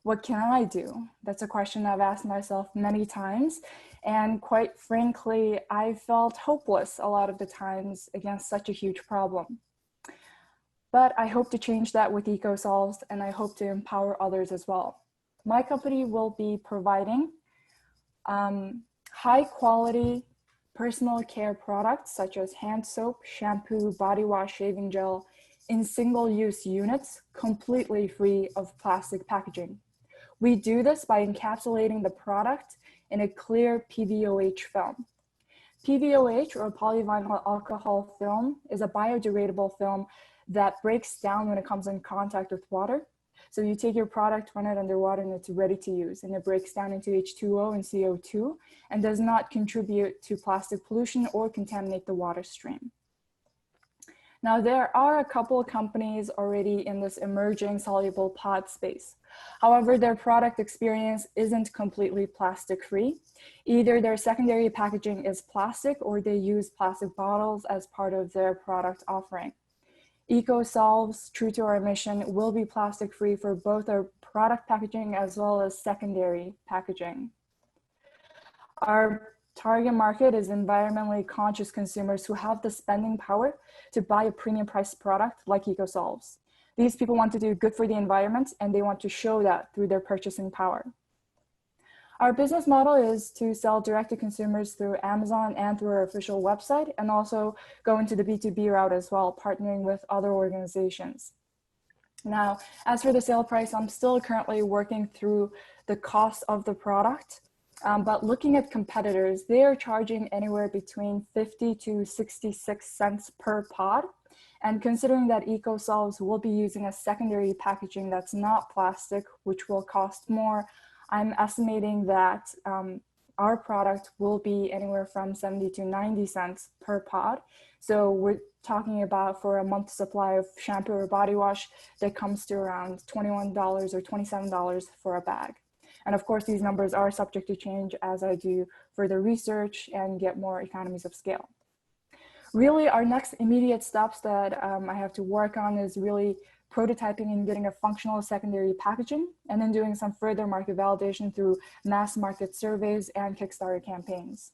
What can I do? That's a question I've asked myself many times. And quite frankly, I felt hopeless a lot of the times against such a huge problem. But I hope to change that with EcoSolves, and I hope to empower others as well. My company will be providing high quality personal care products such as hand soap, shampoo, body wash, shaving gel in single-use units, completely free of plastic packaging. We do this by encapsulating the product in a clear PVOH film. PVOH, or polyvinyl alcohol film, is a biodegradable film that breaks down when it comes in contact with water. So you take your product, run it under water, and it's ready to use. And it breaks down into H2O and CO2 and does not contribute to plastic pollution or contaminate the water stream. Now, there are a couple of companies already in this emerging soluble pod space. However, their product experience isn't completely plastic-free. Either their secondary packaging is plastic or they use plastic bottles as part of their product offering. EcoSolves, true to our mission, will be plastic-free for both our product packaging as well as secondary packaging. Our target market is environmentally conscious consumers who have the spending power to buy a premium priced product like EcoSolves. These people want to do good for the environment, and they want to show that through their purchasing power. Our business model is to sell direct to consumers through Amazon and through our official website, and also go into the B2B route as well, partnering with other organizations. Now, as for the sale price, I'm still currently working through the cost of the product, but looking at competitors, they are charging anywhere between 50 to 66 cents per pod. And considering that EcoSolves will be using a secondary packaging that's not plastic, which will cost more, I'm estimating that our product will be anywhere from 70 to 90 cents per pod. So we're talking about for a month's supply of shampoo or body wash that comes to around $21 or $27 for a bag. And of course, these numbers are subject to change as I do further research and get more economies of scale. Really, our next immediate steps that I have to work on is really prototyping and getting a functional secondary packaging, and then doing some further market validation through mass market surveys and Kickstarter campaigns.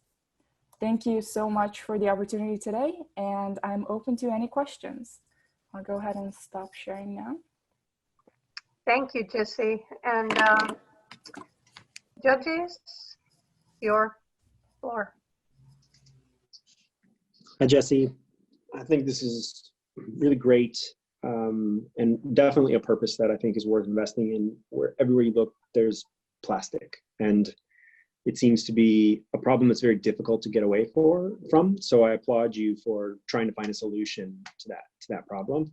Thank you so much for the opportunity today, and I'm open to any questions. I'll go ahead and stop sharing now. Thank you, Jesse. And judges, your floor. Hi, Jesse. I think this is really great. And definitely a purpose that I think is worth investing in, where everywhere you look, there's plastic. And it seems to be a problem that's very difficult to get away from. So I applaud you for trying to find a solution to that problem.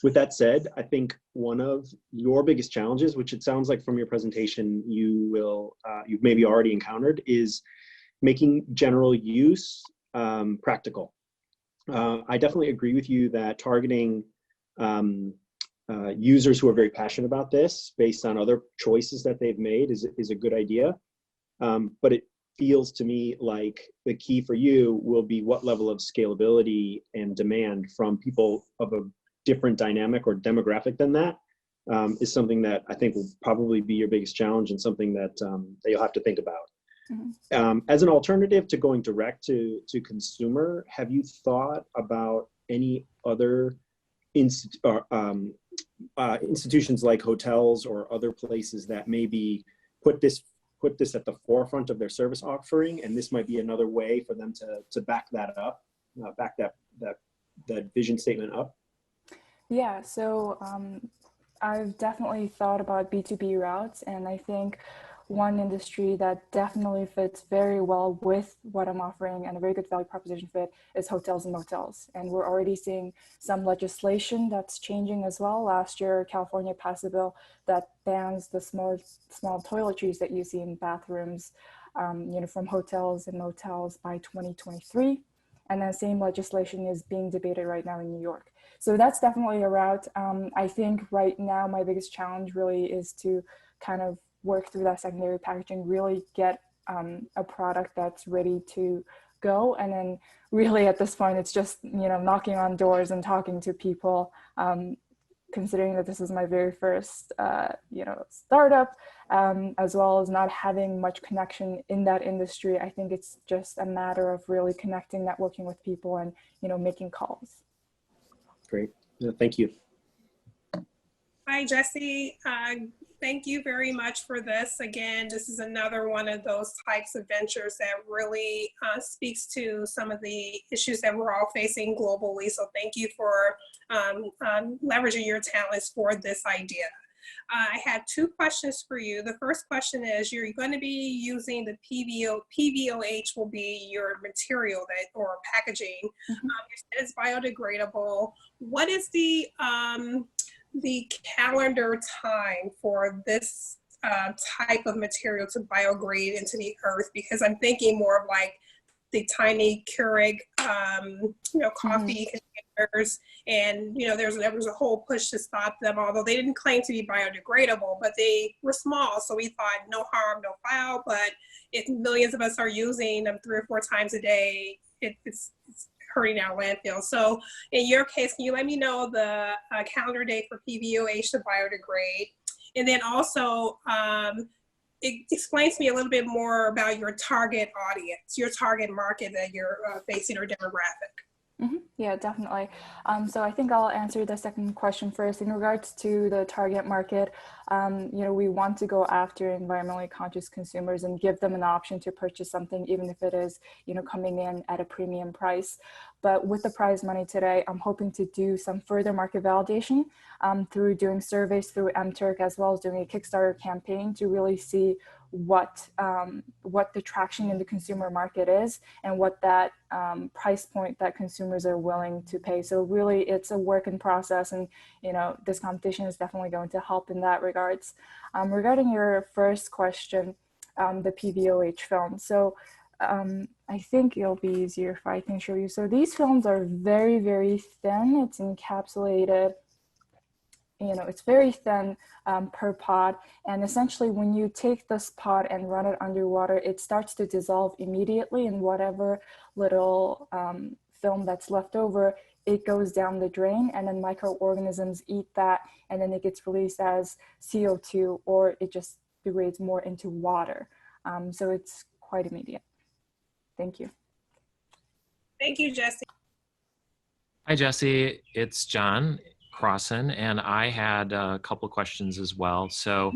With that said, I think one of your biggest challenges, which it sounds like from your presentation you've maybe already encountered, is making general use practical. I definitely agree with you that targeting users who are very passionate about this based on other choices that they've made is a good idea. But it feels to me like the key for you will be what level of scalability and demand from people of a different dynamic or demographic than that is something that I think will probably be your biggest challenge and something that, that you'll have to think about. Mm-hmm. As an alternative to going direct to consumer, have you thought about any other institutions like hotels or other places that maybe put this at the forefront of their service offering, and this might be another way for them to back that up, back that vision statement up? Yeah, so I've definitely thought about B2B routes, and I think one industry that definitely fits very well with what I'm offering and a very good value proposition fit is hotels and motels. And we're already seeing some legislation that's changing as well. Last year, California passed a bill that bans the small toiletries that you see in bathrooms, from hotels and motels by 2023. And that same legislation is being debated right now in New York. So that's definitely a route. I think right now my biggest challenge really is to kind of work through that secondary packaging, really get a product that's ready to go. And then really at this point, it's just, knocking on doors and talking to people, considering that this is my very first, startup, as well as not having much connection in that industry. I think it's just a matter of really connecting, networking with people and, making calls. Great. Thank you. Hi, Jesse. Thank you very much for this. Again, this is another one of those types of ventures that really speaks to some of the issues that we're all facing globally. So thank you for leveraging your talents for this idea. I had two questions for you. The first question is, you're going to be using the PVOH will be your material or packaging. Mm-hmm. It's biodegradable. What is the calendar time for this type of material to biodegrade into the earth? Because I'm thinking more of like the tiny Keurig, coffee containers, and there was a whole push to stop them, although they didn't claim to be biodegradable, but they were small. So we thought no harm, no foul. But if millions of us are using them 3 or 4 times a day, it's hurting our landfill. So in your case, can you let me know the calendar date for PVOH to biodegrade? And then also, it explains to me a little bit more about your target audience, your target market that you're facing, or demographic. Mm-hmm. Yeah, definitely. So I think I'll answer the second question first. In regards to the target market, we want to go after environmentally conscious consumers and give them an option to purchase something, even if it is, coming in at a premium price. But with the prize money today, I'm hoping to do some further market validation through doing surveys through MTurk, as well as doing a Kickstarter campaign to really see what the traction in the consumer market is and what that price point that consumers are willing to pay. So really it's a work in process, and this competition is definitely going to help in that regards. Regarding your first question, the PVOH film. So I think it'll be easier if I can show you. So these films are very, very thin. It's encapsulated, it's very thin per pod. And essentially when you take this pod and run it underwater, it starts to dissolve immediately, and whatever little film that's left over, it goes down the drain, and then microorganisms eat that, and then it gets released as CO2, or it just degrades more into water. So it's quite immediate. Thank you. Thank you, Jesse. Hi, Jesse. It's John Crossan, and I had a couple of questions as well. So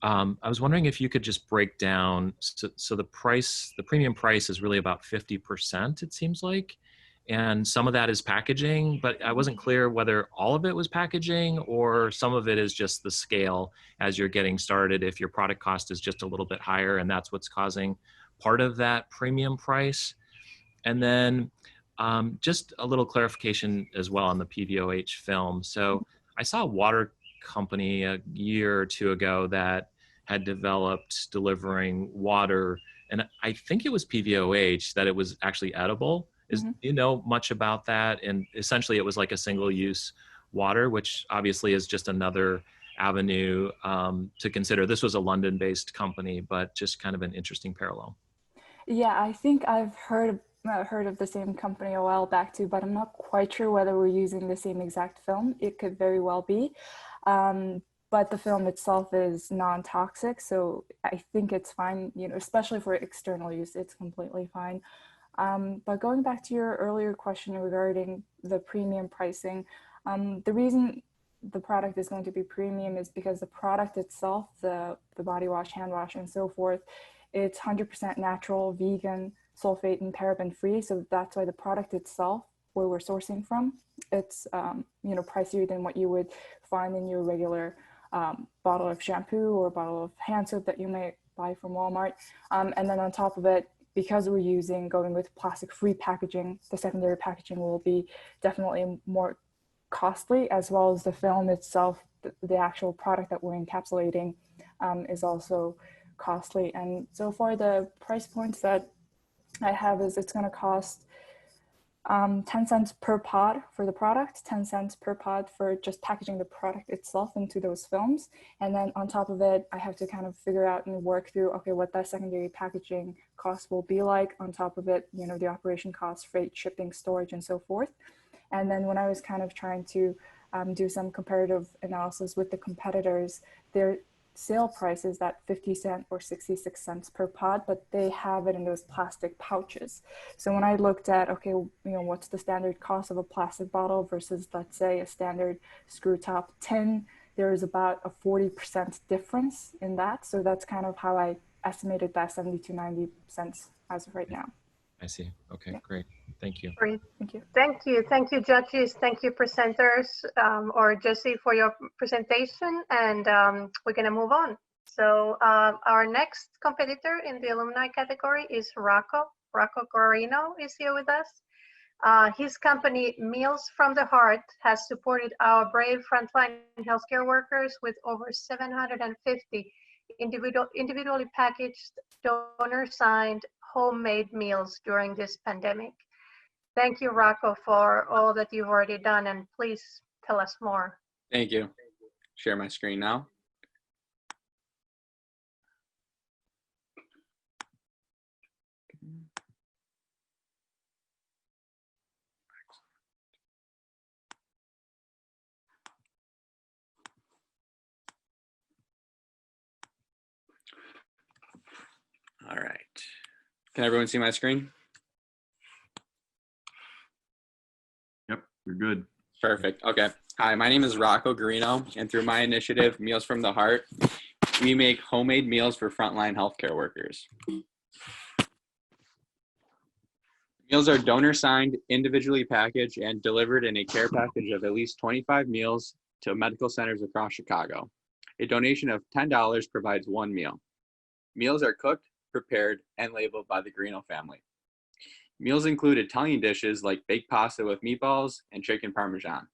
I was wondering if you could just break down, so the premium price is really about 50%, it seems like, and some of that is packaging, but I wasn't clear whether all of it was packaging or some of it is just the scale as you're getting started, if your product cost is just a little bit higher and that's what's causing part of that premium price. And then just a little clarification as well on the PVOH film. So I saw a water company a year or two ago that had developed delivering water, and I think it was PVOH, that it was actually edible. Do you know much about that? And essentially it was like a single-use water, which obviously is just another avenue to consider. This was a London-based company, but just kind of an interesting parallel. Yeah, I think I've heard of the same company a while back too, but I'm not quite sure whether we're using the same exact film. It could very well be. But the film itself is non-toxic, so I think it's fine, you know, especially for external use, it's completely fine. But going back to your earlier question regarding the premium pricing, the reason the product is going to be premium is because the product itself, the body wash, hand wash, and so forth, it's 100% natural, vegan, sulfate and paraben free. So that's why the product itself, where we're sourcing from, it's you know, pricier than what you would find in your regular bottle of shampoo or bottle of hand soap that you may buy from Walmart. And then on top of it, because we're going with plastic-free packaging, the secondary packaging will be definitely more costly, as well as the film itself, the actual product that we're encapsulating is also costly. And so far, the price points that I have is it's going to cost 10 cents per pod for the product, 10 cents per pod for just packaging the product itself into those films. And then on top of it, I have to kind of figure out and work through, okay, what that secondary packaging cost will be like. On top of it, you know, the operation costs, freight, shipping, storage, and so forth. And then when I was kind of trying to do some comparative analysis with the competitors, their sale price is at 50 cents or 66 cents per pod, but they have it in those plastic pouches. So when I looked at, okay, you know, what's the standard cost of a plastic bottle versus, let's say, a standard screw top tin, there is about a 40% difference in that. So that's kind of how I estimated that 70 to 90 cents as of right now. I see. Okay, great. Thank you. Great. Thank you. Thank you. Thank you, judges. Thank you, presenters, or Jesse, for your presentation. And we're going to move on. So our next competitor in the alumni category is Rocco. Rocco Guarino is here with us. His company, Meals from the Heart, has supported our brave frontline healthcare workers with over 750 individually packaged, donor-signed, homemade meals during this pandemic. Thank you, Rocco, for all that you've already done, and please tell us more. Thank you. Share my screen now. All right. Can everyone see my screen? Yep, you're good. Perfect. Okay. Hi, my name is Rocco Guarino, and through my initiative, Meals from the Heart, we make homemade meals for frontline healthcare workers. Meals are donor signed, individually packaged, and delivered in a care package of at least 25 meals to medical centers across Chicago. A donation of $10 provides one meal. Meals are cooked, prepared, and labeled by the Guarino family. Meals include Italian dishes like baked pasta with meatballs and chicken parmesan.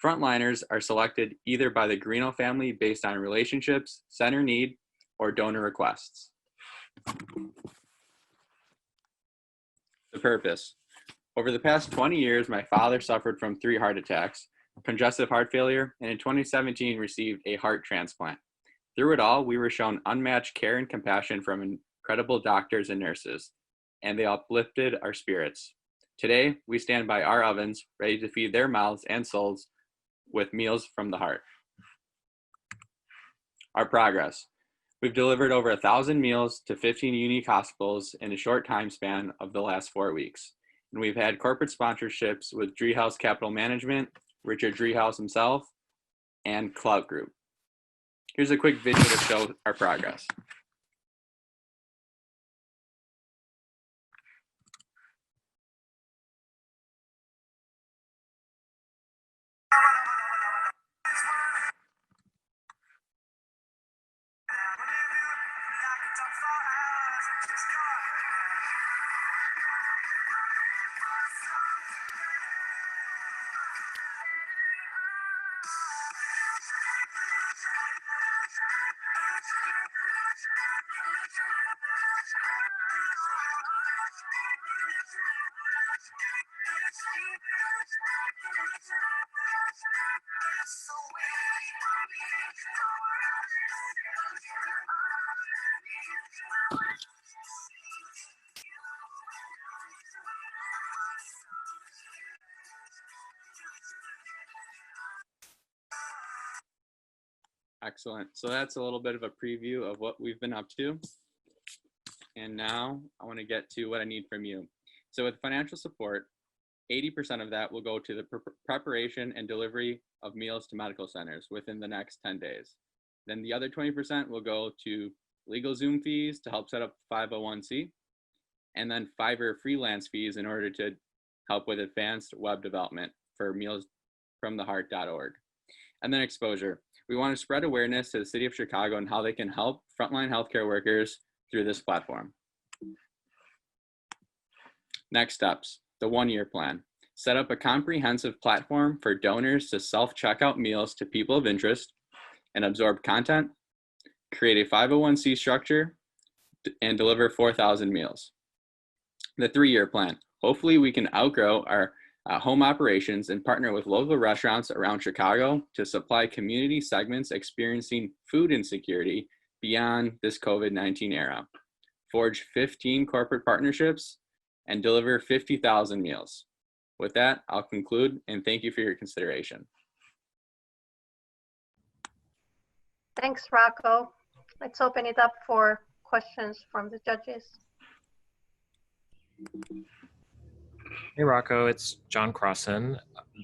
Frontliners are selected either by the Guarino family based on relationships, center need, or donor requests. The purpose. Over the past 20 years, my father suffered from 3 heart attacks, congestive heart failure, and in 2017 received a heart transplant. Through it all, we were shown unmatched care and compassion from incredible doctors and nurses, and they uplifted our spirits. Today, we stand by our ovens, ready to feed their mouths and souls with meals from the heart. Our progress. We've delivered over 1,000 meals to 15 unique hospitals in a short time span of the last 4 weeks. And we've had corporate sponsorships with Driehaus Capital Management, Richard Driehaus himself, and Cloud Group. Here's a quick video to show our progress. Excellent. So that's a little bit of a preview of what we've been up to. And now I want to get to what I need from you. So with financial support, 80% of that will go to the preparation and delivery of meals to medical centers within the next 10 days. Then the other 20% will go to legal Zoom fees to help set up 501c, and then Fiverr freelance fees in order to help with advanced web development for mealsfromtheheart.org. And then exposure. We want to spread awareness to the city of Chicago and how they can help frontline healthcare workers through this platform. Next steps, the 1-year plan. Set up a comprehensive platform for donors to self-checkout meals to people of interest and absorb content, create a 501c structure, and deliver 4,000 meals. The 3-year plan. Hopefully we can outgrow our home operations and partner with local restaurants around Chicago to supply community segments experiencing food insecurity beyond this COVID-19 era. Forge 15 corporate partnerships and deliver 50,000 meals. With that, I'll conclude and thank you for your consideration. Thanks, Rocco. Let's open it up for questions from the judges. Hey Rocco, it's John Crossan.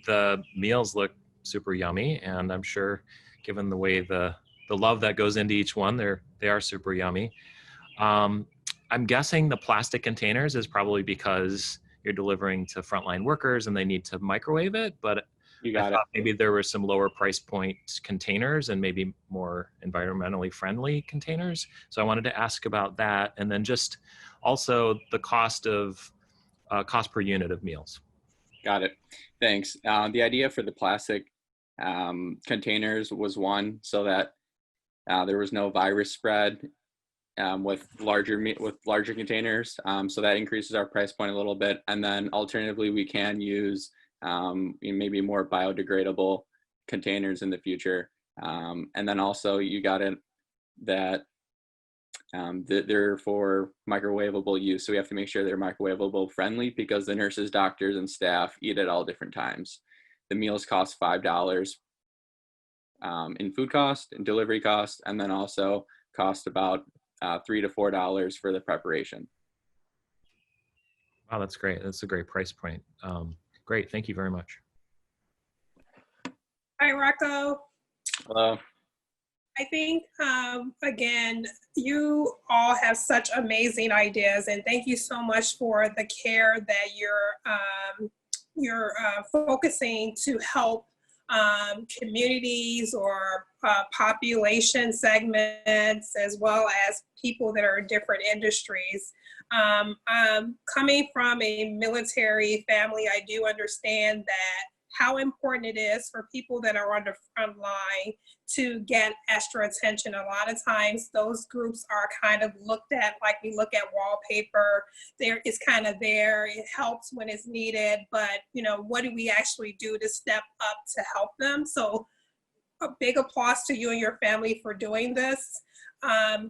The meals look super yummy, and I'm sure given the way the love that goes into each one, they are super yummy. I'm guessing the plastic containers is probably because you're delivering to frontline workers and they need to microwave it, but You got I it. thought maybe there were some lower price point containers and maybe more environmentally friendly containers. So I wanted to ask about that, and then just also the cost per unit of meals. Got it. Thanks. The idea for the plastic containers was one, so that there was no virus spread with larger containers. So that increases our price point a little bit. And then alternatively, we can use maybe more biodegradable containers in the future. And then also you got it that they're for microwavable use. So we have to make sure they're microwavable friendly because the nurses, doctors, and staff eat at all different times. The meals cost $5 in food cost and delivery cost, and then also cost about $3 to $4 for the preparation. Wow, that's great. That's a great price point. Great, thank you very much. Hi, Rocco. Hello. I think, again, you all have such amazing ideas, and thank you so much for the care that you're focusing to help communities or population segments, as well as people that are in different industries. Coming from a military family, I do understand that how important it is for people that are on the front line to get extra attention. A lot of times those groups are kind of looked at like we look at wallpaper. It's kind of there, it helps when it's needed, but what do we actually do to step up to help them? So a big applause to you and your family for doing this.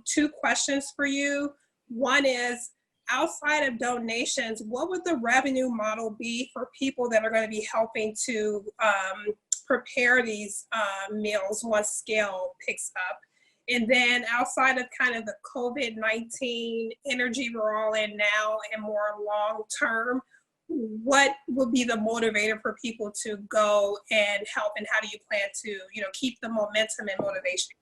2 questions for you. One is, outside of donations, what would the revenue model be for people that are going to be helping to prepare these meals once scale picks up? And then outside of kind of the COVID-19 energy we're all in now and more long term, what would be the motivator for people to go and help, and how do you plan to keep the momentum and motivation?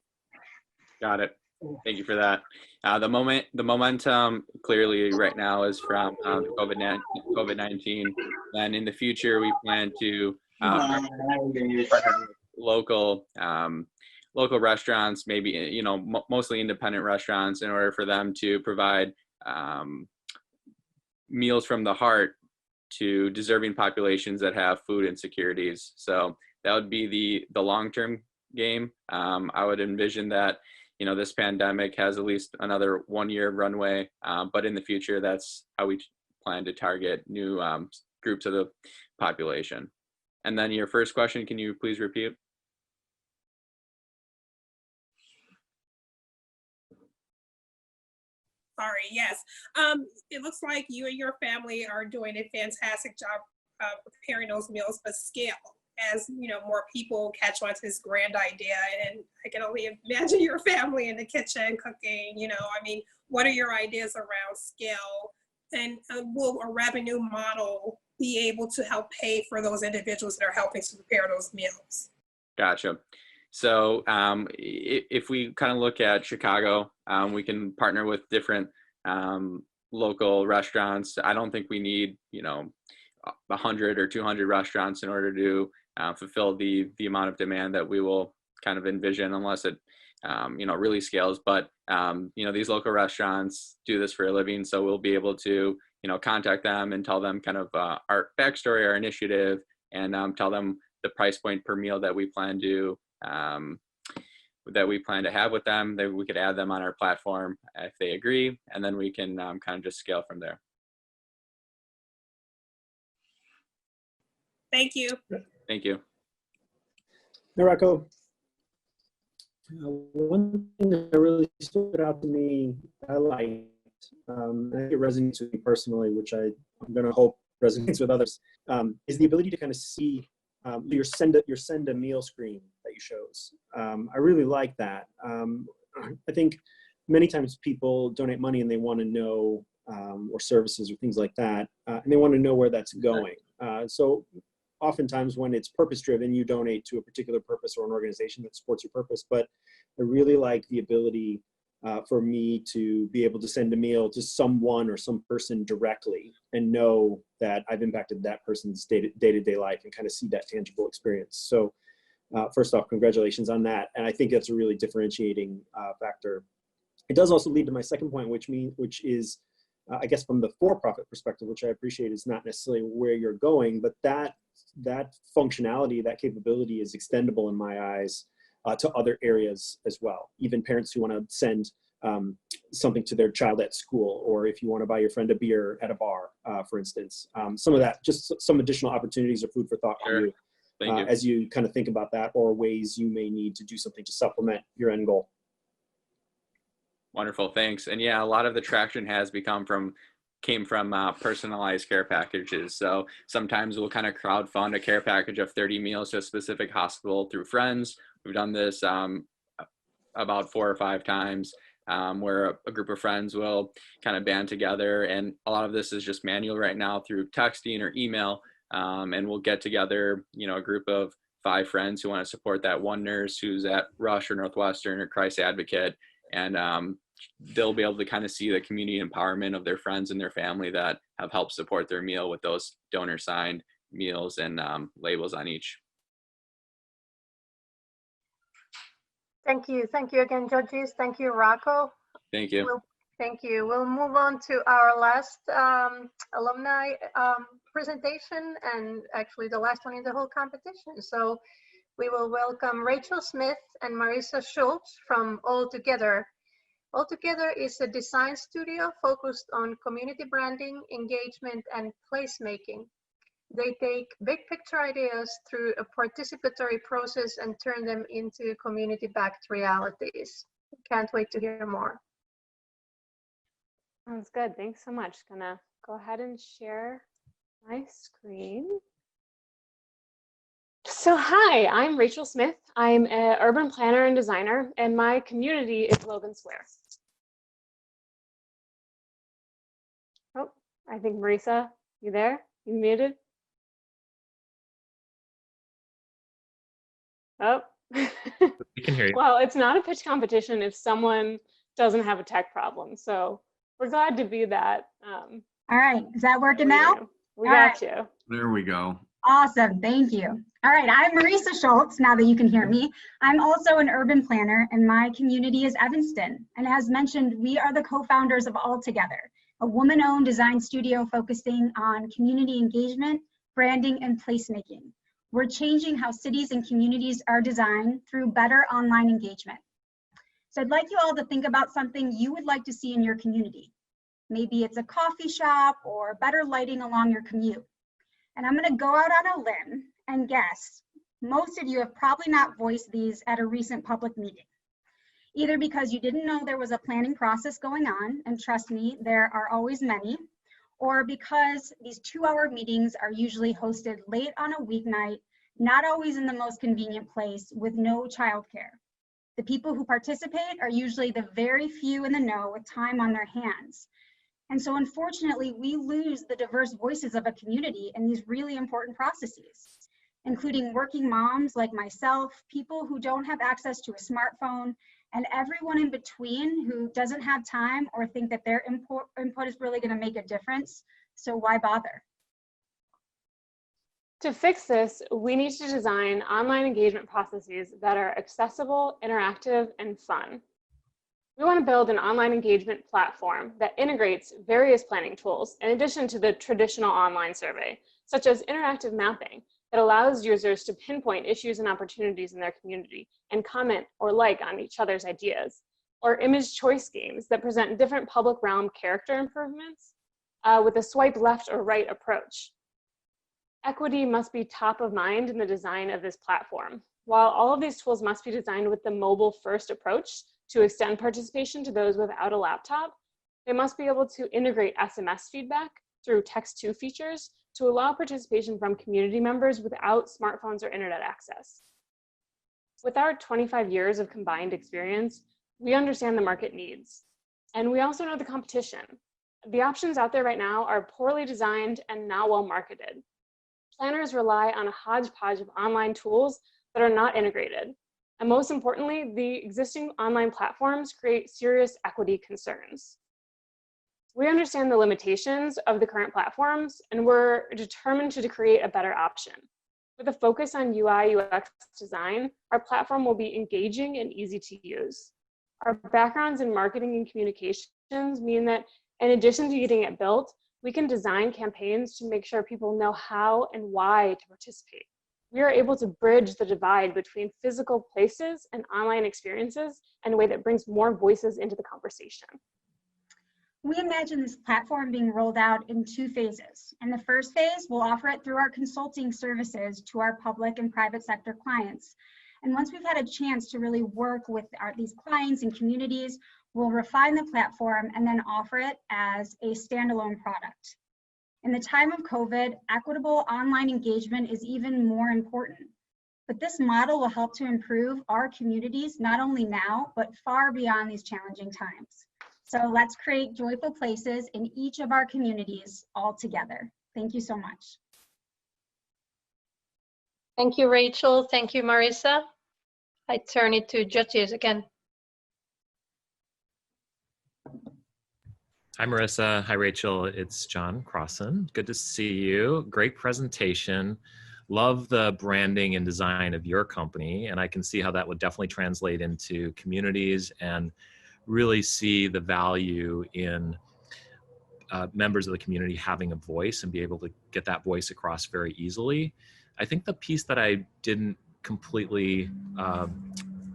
Got it. Thank you for that. The momentum clearly right now is from COVID-19. And in the future, we plan to local restaurants, maybe mostly independent restaurants, in order for them to provide meals from the heart to deserving populations that have food insecurities. So that would be the long-term game. I would envision that this pandemic has at least another 1-year runway, but in the future, that's how we plan to target new groups of the population. And then your first question, can you please repeat? Sorry, yes. It looks like you and your family are doing a fantastic job preparing those meals, but scale. as more people catch on to this grand idea. And I can only imagine your family in the kitchen cooking. I mean, what are your ideas around scale, and will a revenue model be able to help pay for those individuals that are helping to prepare those meals? Gotcha. So if we kind of look at Chicago, we can partner with different local restaurants. I don't think we need 100 or 200 restaurants in order to fulfill the amount of demand that we will kind of envision, unless it really scales. But these local restaurants do this for a living, so we'll be able to contact them and tell them kind of our backstory, our initiative, and tell them the price point per meal that we plan to have with them. That we could add them on our platform if they agree, and then we can kind of just scale from there. Thank you. Thank you. Hey, Rocco. One thing that really stood out to me, I liked, I think it resonates with me personally, which I'm going to hope resonates with others, is the ability to kind of see your send a meal screen that you chose. I really like that. I think many times people donate money and they want to know, or services or things like that, and they want to know where that's going. So oftentimes when it's purpose driven, you donate to a particular purpose or an organization that supports your purpose. But I really like the ability for me to be able to send a meal to someone or some person directly and know that I've impacted that person's day-to-day life and kind of see that tangible experience. So first off, congratulations on that. And I think that's a really differentiating factor. It does also lead to my second point, which is, I guess from the for-profit perspective, which I appreciate is not necessarily where you're going, but that functionality, that capability is extendable in my eyes to other areas as well. Even parents who want to send something to their child at school, or if you want to buy your friend a beer at a bar, for instance. Some of that, just some additional opportunities or food for thought for you, as you kind of think about that, or ways you may need to do something to supplement your end goal. Wonderful, thanks. And yeah, a lot of the traction came from personalized care packages. So sometimes we'll kind of crowdfund a care package of 30 meals to a specific hospital through friends. We've done this about 4 or 5 times, where a group of friends will kind of band together. And a lot of this is just manual right now through texting or email. And we'll get together, a group of 5 friends who want to support that one nurse who's at Rush or Northwestern or Christ Advocate. And they'll be able to kind of see the community empowerment of their friends and their family that have helped support their meal with those donor signed meals and labels on each. Thank you. Thank you again, judges. Thank you, Rocco. Thank you. Thank you. We'll move on to our last alumni presentation, and actually the last one in the whole competition. So we will welcome Rachel Smith and Marissa Schultz from All Together. All Together is a design studio focused on community branding, engagement, and placemaking. They take big picture ideas through a participatory process and turn them into community-backed realities. Can't wait to hear more. Sounds good. Thanks so much. Gonna go ahead and share my screen. So hi, I'm Rachel Smith. I'm an urban planner and designer, and my community is Logan Square. Oh, I think Marissa, you there? You muted? Oh. We can hear you. Well, it's not a pitch competition if someone doesn't have a tech problem. So we're glad to be that. All right, is that working now? We got you. There we go. Awesome, thank you. All right, I'm Marissa Schultz, now that you can hear me. I'm also an urban planner, and my community is Evanston. And as mentioned, we are the co-founders of All Together, a woman-owned design studio focusing on community engagement, branding, and placemaking. We're changing how cities and communities are designed through better online engagement. So I'd like you all to think about something you would like to see in your community. Maybe it's a coffee shop or better lighting along your commute. And I'm gonna go out on a limb and guess most of you have probably not voiced these at a recent public meeting, either because you didn't know there was a planning process going on, and trust me, there are always many, or because these 2-hour meetings are usually hosted late on a weeknight not always in the most convenient place with no childcare. The people who participate are usually the very few in the know with time on their hands. And so unfortunately, we lose the diverse voices of a community in these really important processes, including working moms like myself, people who don't have access to a smartphone, and everyone in between who doesn't have time or think that their input is really going to make a difference. So why bother? To fix this, we need to design online engagement processes that are accessible, interactive, and fun. We want to build an online engagement platform that integrates various planning tools in addition to the traditional online survey, such as interactive mapping that allows users to pinpoint issues and opportunities in their community and comment or like on each other's ideas, or image choice games that present different public realm character improvements with a swipe left or right approach. Equity must be top of mind in the design of this platform. While all of these tools must be designed with the mobile-first approach to extend participation to those without a laptop, they must be able to integrate SMS feedback through text-to features to allow participation from community members without smartphones or internet access. With our 25 years of combined experience, we understand the market needs, and we also know the competition. The options out there right now are poorly designed and not well marketed. Planners rely on a hodgepodge of online tools that are not integrated. And most importantly, the existing online platforms create serious equity concerns. We understand the limitations of the current platforms, and we're determined to create a better option. With a focus on UI/UX design, our platform will be engaging and easy to use. Our backgrounds in marketing and communications mean that in addition to getting it built, we can design campaigns to make sure people know how and why to participate. We are able to bridge the divide between physical places and online experiences in a way that brings more voices into the conversation. We imagine this platform being rolled out in 2 phases. In the first phase, we'll offer it through our consulting services to our public and private sector clients. And once we've had a chance to really work with these clients and communities, we'll refine the platform and then offer it as a standalone product. In the time of COVID, equitable online engagement is even more important. But this model will help to improve our communities, not only now, but far beyond these challenging times. So let's create joyful places in each of our communities all together. Thank you so much. Thank you, Rachel. Thank you, Marissa. I turn it to judges again. Hi, Marissa. Hi, Rachel. It's John Crossan. Good to see you. Great presentation. Love the branding and design of your company. And I can see how that would definitely translate into communities and really see the value in members of the community having a voice and be able to get that voice across very easily. I think the piece that I didn't completely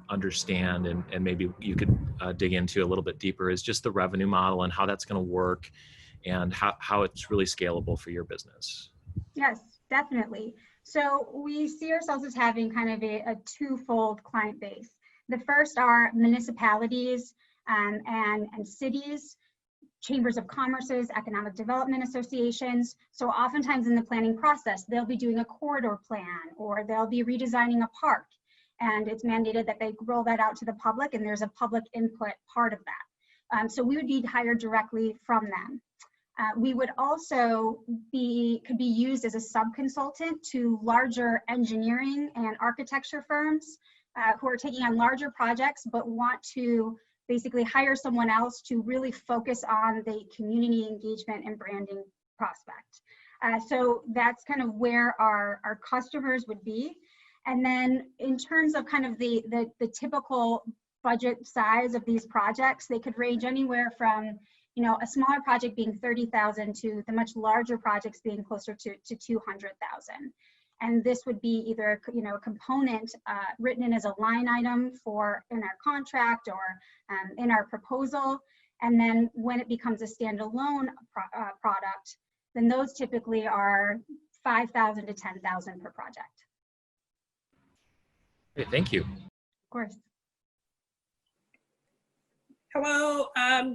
understand and maybe you could dig into a little bit deeper is just the revenue model and how that's going to work and how it's really scalable for your business. Yes, definitely. So we see ourselves as having kind of a twofold client base. The first are municipalities and cities, chambers of commerce's, economic development associations. So oftentimes in the planning process, they'll be doing a corridor plan or they'll be redesigning a park. And it's mandated that they roll that out to the public and there's a public input part of that. So we would be hired directly from them. We would also could be used as a sub-consultant to larger engineering and architecture firms who are taking on larger projects but want to basically hire someone else to really focus on the community engagement and branding prospect. So that's kind of where our customers would be. And then in terms of kind of the typical budget size of these projects, they could range anywhere from, you know, a smaller project being 30,000 to the much larger projects being closer to 200,000. And this would be either, you know, a component written in as a line item in our contract or in our proposal. And then when it becomes a standalone product, then those typically are 5,000 to 10,000 per project. Okay, thank you. Of course. Hello,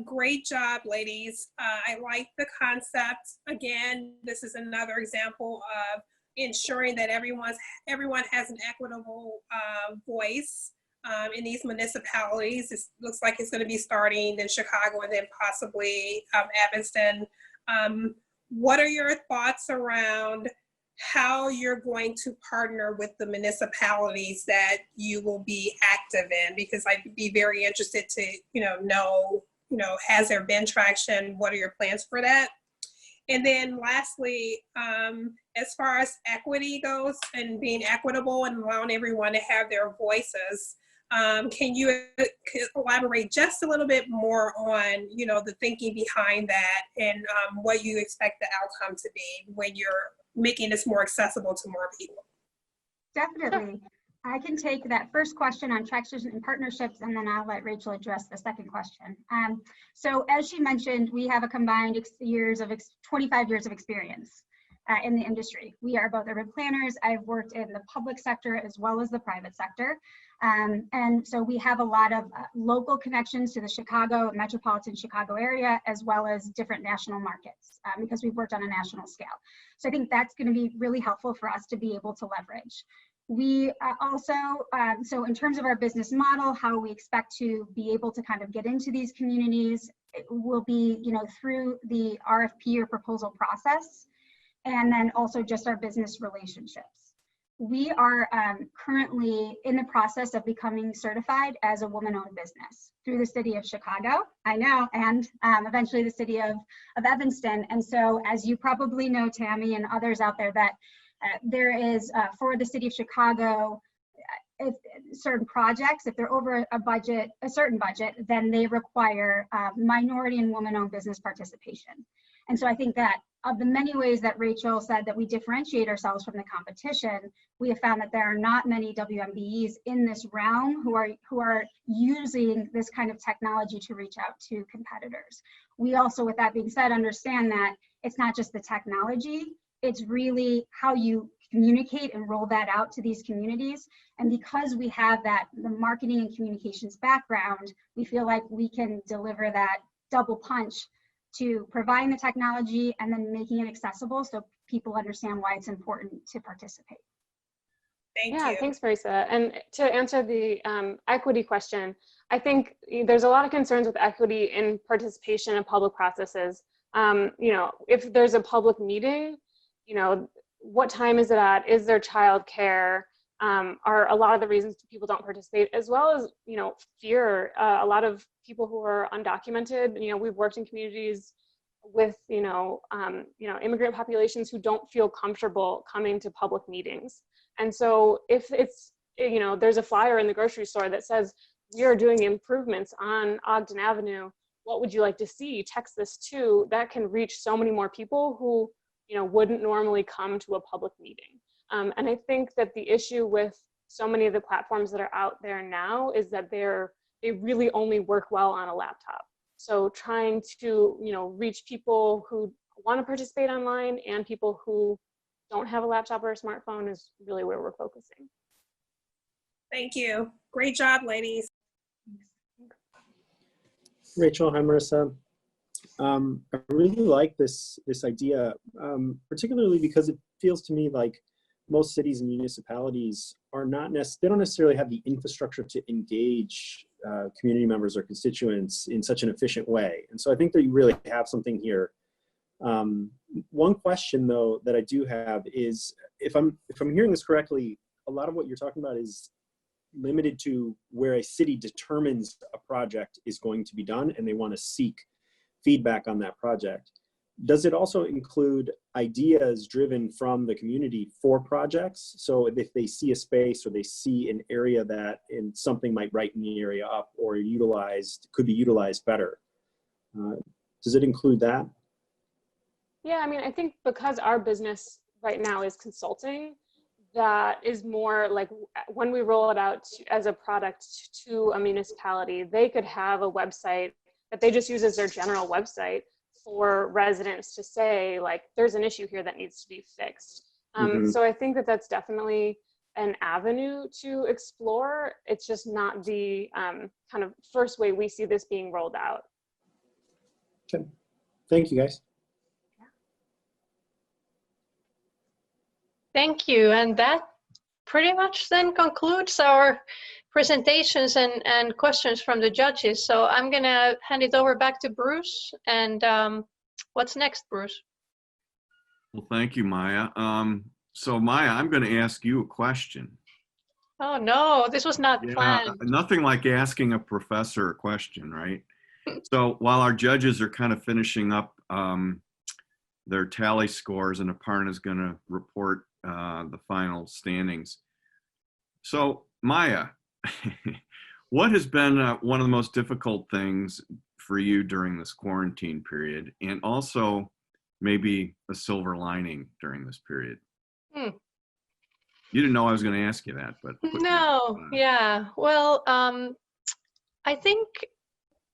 great job, ladies. I like the concept. Again, this is another example of ensuring that everyone has an equitable voice in these municipalities. It looks like it's going to be starting in Chicago and then possibly Evanston. What are your thoughts around how you're going to partner with the municipalities that you will be active in? Because I'd be very interested to, know, has there been traction? What are your plans for that? And then lastly, as far as equity goes and being equitable and allowing everyone to have their voices, can you elaborate just a little bit more on, the thinking behind that and what you expect the outcome to be when you're making this more accessible to more people? Definitely. I can take that first question on traction and partnerships, and then I'll let Rachel address the second question. So as she mentioned, we have a combined 25 years of experience in the industry. We are both urban planners. I've worked in the public sector as well as the private sector. And so we have a lot of local connections to the metropolitan Chicago area, as well as different national markets, because we've worked on a national scale. So I think that's going to be really helpful for us to be able to leverage. We also, so in terms of our business model, how we expect to be able to kind of get into these communities, it will be, through the RFP or proposal process, and then also just our business relationships. We are currently in the process of becoming certified as a woman-owned business through the city of Chicago, I know, and eventually the city of Evanston. And so, as you probably know, Tammy and others out there, that there is, for the city of Chicago, if certain projects, if they're over a certain budget, then they require minority and woman-owned business participation. And so I think that of the many ways that Rachel said that we differentiate ourselves from the competition, we have found that there are not many WMBEs in this realm who are using this kind of technology to reach out to competitors. We also, with that being said, understand that it's not just the technology, it's really how you communicate and roll that out to these communities. And because we have the marketing and communications background, we feel like we can deliver that double punch to providing the technology and then making it accessible so people understand why it's important to participate. Thank you. Thanks, Marisa. And to answer the equity question, I think there's a lot of concerns with equity in participation in public processes. If there's a public meeting, what time is it at? Is there childcare? Are a lot of the reasons people don't participate, as well as, fear. A lot of people who are undocumented, we've worked in communities with, immigrant populations who don't feel comfortable coming to public meetings. And so if it's, there's a flyer in the grocery store that says, we are doing improvements on Ogden Avenue, what would you like to see? Text this to, that can reach so many more people who, wouldn't normally come to a public meeting. And I think that the issue with so many of the platforms that are out there now is that they really only work well on a laptop. So trying to, reach people who want to participate online and people who don't have a laptop or a smartphone is really where we're focusing. Thank you. Great job, ladies. Rachel, hi, Marissa. I really like this idea, particularly because it feels to me like most cities and municipalities are they don't necessarily have the infrastructure to engage community members or constituents in such an efficient way. And so I think that you really have something here. One question though that I do have is, if I'm hearing this correctly, a lot of what you're talking about is limited to where a city determines a project is going to be done and they want to seek feedback on that project. Does it also include ideas driven from the community for projects? So if they see a space or they see an area that something might brighten the area up or could be utilized better, does it include that? Yeah, I think because our business right now is consulting, that is more like when we roll it out as a product to a municipality, they could have a website that they just use as their general website for residents to say, like, there's an issue here that needs to be fixed. So I think that that's definitely an avenue to explore. It's just not the kind of first way we see this being rolled out. Okay, thank you guys. Thank you. And that pretty much then concludes our presentations and questions from the judges. So I'm going to hand it over back to Bruce. And what's next, Bruce? Well, thank you, Maya. So Maya, I'm going to ask you a question. Oh no, this was not planned. Nothing like asking a professor a question, right? So while our judges are kind of finishing up their tally scores, and Aparna is going to report the final standings. So Maya, what has been one of the most difficult things for you during this quarantine period, and also maybe a silver lining during this period? You didn't know I was going to ask you that, but no, yeah. Well, I think,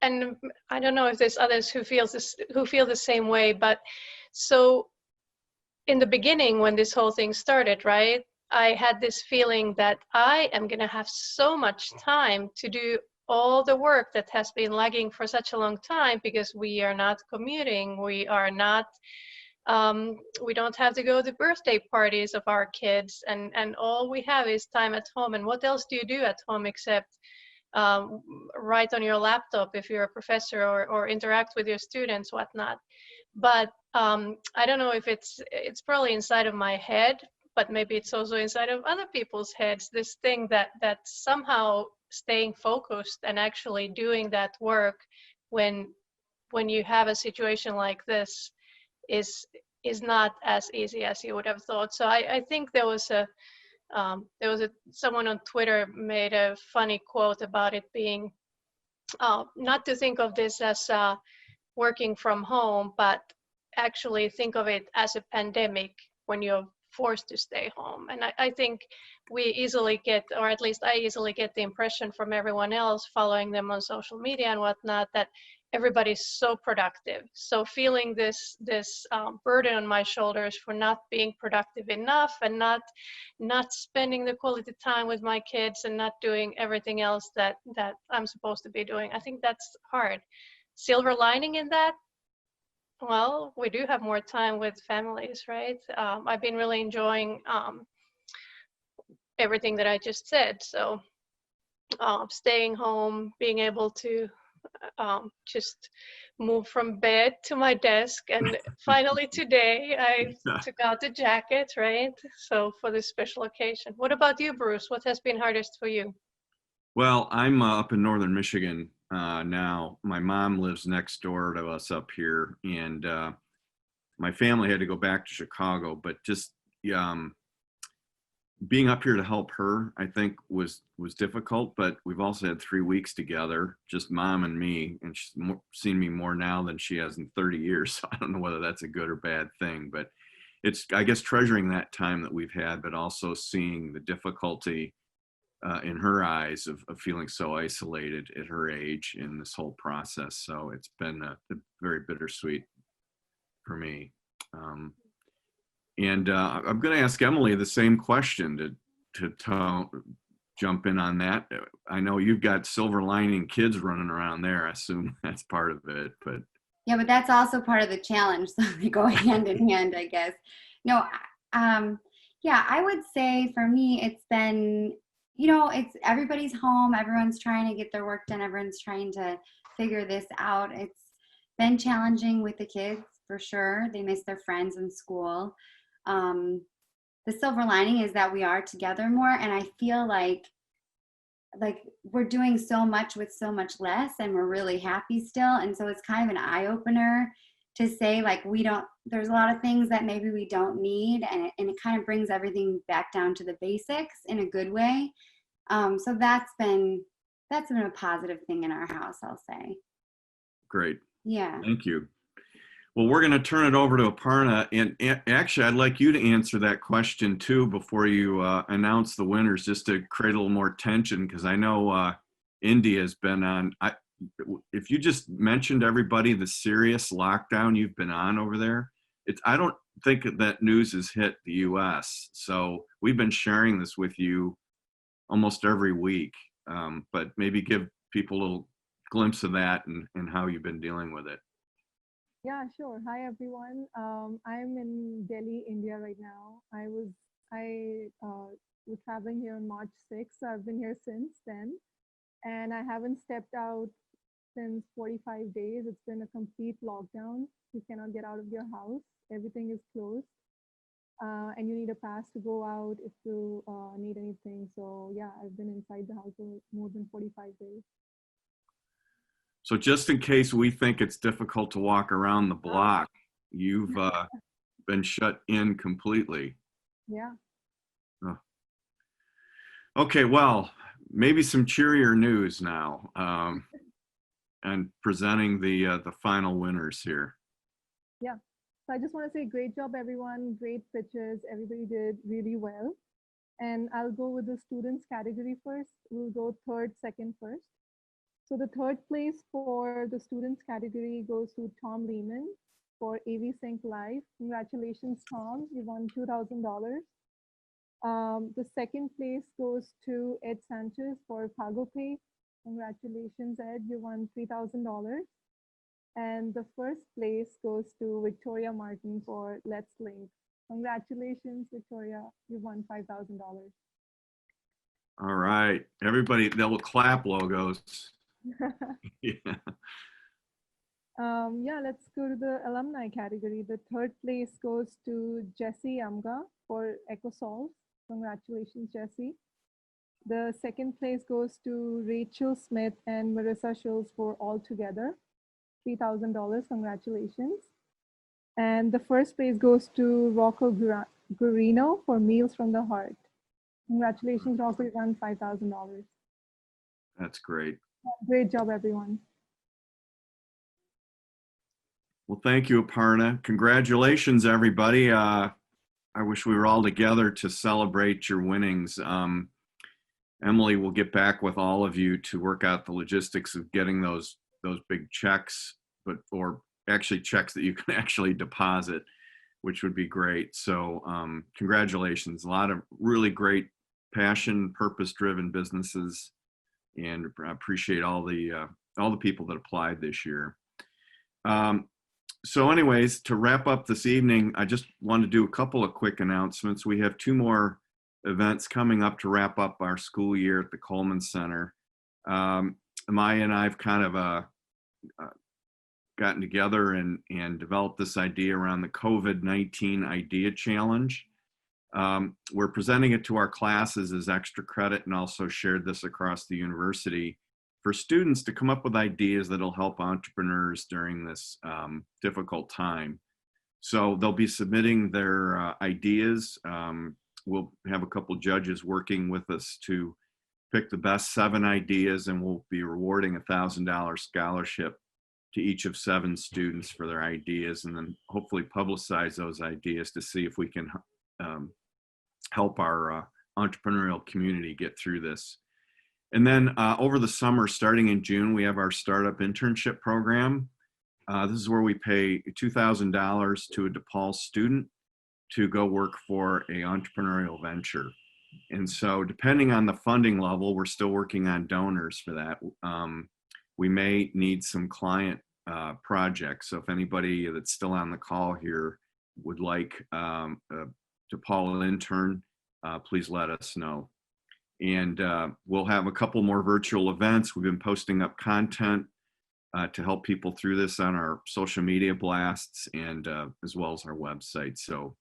and I don't know if there's others who feel the same way, but so in the beginning when this whole thing started, right, I had this feeling that I am going to have so much time to do all the work that has been lagging for such a long time, because we are not commuting, we are not, we don't have to go to birthday parties of our kids, and all we have is time at home. And what else do you do at home except write on your laptop if you're a professor, or interact with your students, whatnot. But I don't know if it's probably inside of my head, but maybe it's also inside of other people's heads, this thing that somehow staying focused and actually doing that work when you have a situation like this is not as easy as you would have thought. So I think there was someone on Twitter made a funny quote about it being not to think of this as working from home, but actually think of it as a pandemic when you're forced to stay home. And I think we easily get, or at least I easily get, the impression from everyone else following them on social media and whatnot, that everybody's so productive. So feeling this burden on my shoulders for not being productive enough, and not spending the quality time with my kids, and not doing everything else that I'm supposed to be doing. I think that's hard. Silver lining in that, well, we do have more time with families, right? I've been really enjoying everything that I just said. So staying home, being able to just move from bed to my desk, and finally today I took out the jacket, right? So for this special occasion. What about you, Bruce? What has been hardest for you? Well, I'm up in northern Michigan now. My mom lives next door to us up here, and my family had to go back to Chicago, but just being up here to help her, I think was difficult. But we've also had 3 weeks together, just mom and me, and she's seen me more now than she has in 30 years. So I don't know whether that's a good or bad thing, but it's, I guess, treasuring that time that we've had, but also seeing the difficulty in her eyes of feeling so isolated at her age in this whole process. So it's been very bittersweet for me. And I'm going to ask Emily the same question to jump in on that. I know you've got silver lining kids running around there. I assume that's part of it, but. Yeah, but that's also part of the challenge. So they go hand in hand, I guess. No, yeah, I would say for me, it's been, it's everybody's home. Everyone's trying to get their work done. Everyone's trying to figure this out. It's been challenging with the kids for sure. They miss their friends in school. The silver lining is that we are together more, and I feel like we're doing so much with so much less, and we're really happy still. And so it's kind of an eye opener to say, like, there's a lot of things that maybe we don't need, and it kind of brings everything back down to the basics in a good way. So that's been a positive thing in our house, I'll say. Great. Yeah. Thank you. Well, we're going to turn it over to Aparna, and actually I'd like you to answer that question too before you announce the winners, just to create a little more tension, because I know India has been on. If you just mentioned everybody the serious lockdown you've been on over there, I don't think that news has hit the U.S. So we've been sharing this with you almost every week, but maybe give people a little glimpse of that and how you've been dealing with it. Yeah, sure. Hi, everyone. I'm in Delhi, India right now. I was I was traveling here on March 6th, so I've been here since then. And I haven't stepped out since 45 days. It's been a complete lockdown. You cannot get out of your house. Everything is closed. And you need a pass to go out if you need anything. So yeah, I've been inside the house for more than 45 days. So just in case we think it's difficult to walk around the block, you've been shut in completely. Yeah. Oh. Okay, well, maybe some cheerier news now, and presenting the final winners here. Yeah. So I just want to say great job, everyone. Great pitches. Everybody did really well. And I'll go with the students category first. We'll go third, second, first. So the third place for the students category goes to Tom Leamon for AVSync.Live. Congratulations, Tom. You won $2,000. The second place goes to Ed Sanchez for PagoPay. Congratulations, Ed. You won $3,000. And the first place goes to Victoria Martin for Let's Link. Congratulations, Victoria. You won $5,000. All right, everybody, that will clap logos. Yeah. Yeah, let's go to the alumni category. The third place goes to Jesse Amga for EcoSolve. Congratulations, Jesse. The second place goes to Rachel Smith and Marissa Schultz for All Together. $3,000. Congratulations. And the first place goes to Rocco Guarino for Meals from the Heart. Congratulations, Rocco. You won $5,000. That's great. Great job, everyone. Well, thank you, Aparna. Congratulations, everybody. I wish we were all together to celebrate your winnings. Emily will get back with all of you to work out the logistics of getting those big checks, or actually checks that you can actually deposit, which would be great. So congratulations. A lot of really great passion, purpose-driven businesses, and I appreciate all the people that applied this year. So anyways, to wrap up this evening, I just want to do a couple of quick announcements. We have 2 more events coming up to wrap up our school year at the Coleman Center. Maya and I have kind of gotten together and developed this idea around the COVID-19 Idea Challenge. We're presenting it to our classes as extra credit, and also shared this across the university for students to come up with ideas that'll help entrepreneurs during this difficult time. So they'll be submitting their ideas. We'll have a couple judges working with us to pick the best 7 ideas, and we'll be rewarding a $1,000 scholarship to each of 7 students for their ideas, and then hopefully publicize those ideas to see if we can help our entrepreneurial community get through this. And then over the summer, starting in June, we have our startup internship program. This is where we pay $2,000 to a DePaul student to go work for an entrepreneurial venture. And so depending on the funding level, we're still working on donors for that. We may need some client projects. So if anybody that's still on the call here would like a DePaul intern, please let us know. And we'll have a couple more virtual events. We've been posting up content to help people through this on our social media blasts, and as well as our website. So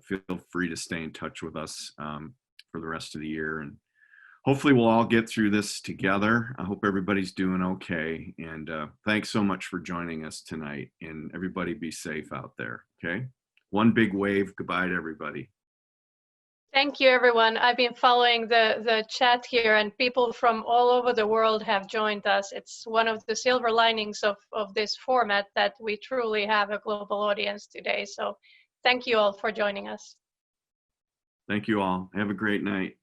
feel free to stay in touch with us for the rest of the year. And hopefully we'll all get through this together. I hope everybody's doing okay. And thanks so much for joining us tonight. And everybody be safe out there, okay? One big wave. Goodbye to everybody. Thank you, everyone. I've been following the chat here, and people from all over the world have joined us. It's one of the silver linings of this format that we truly have a global audience today. So thank you all for joining us. Thank you all. Have a great night.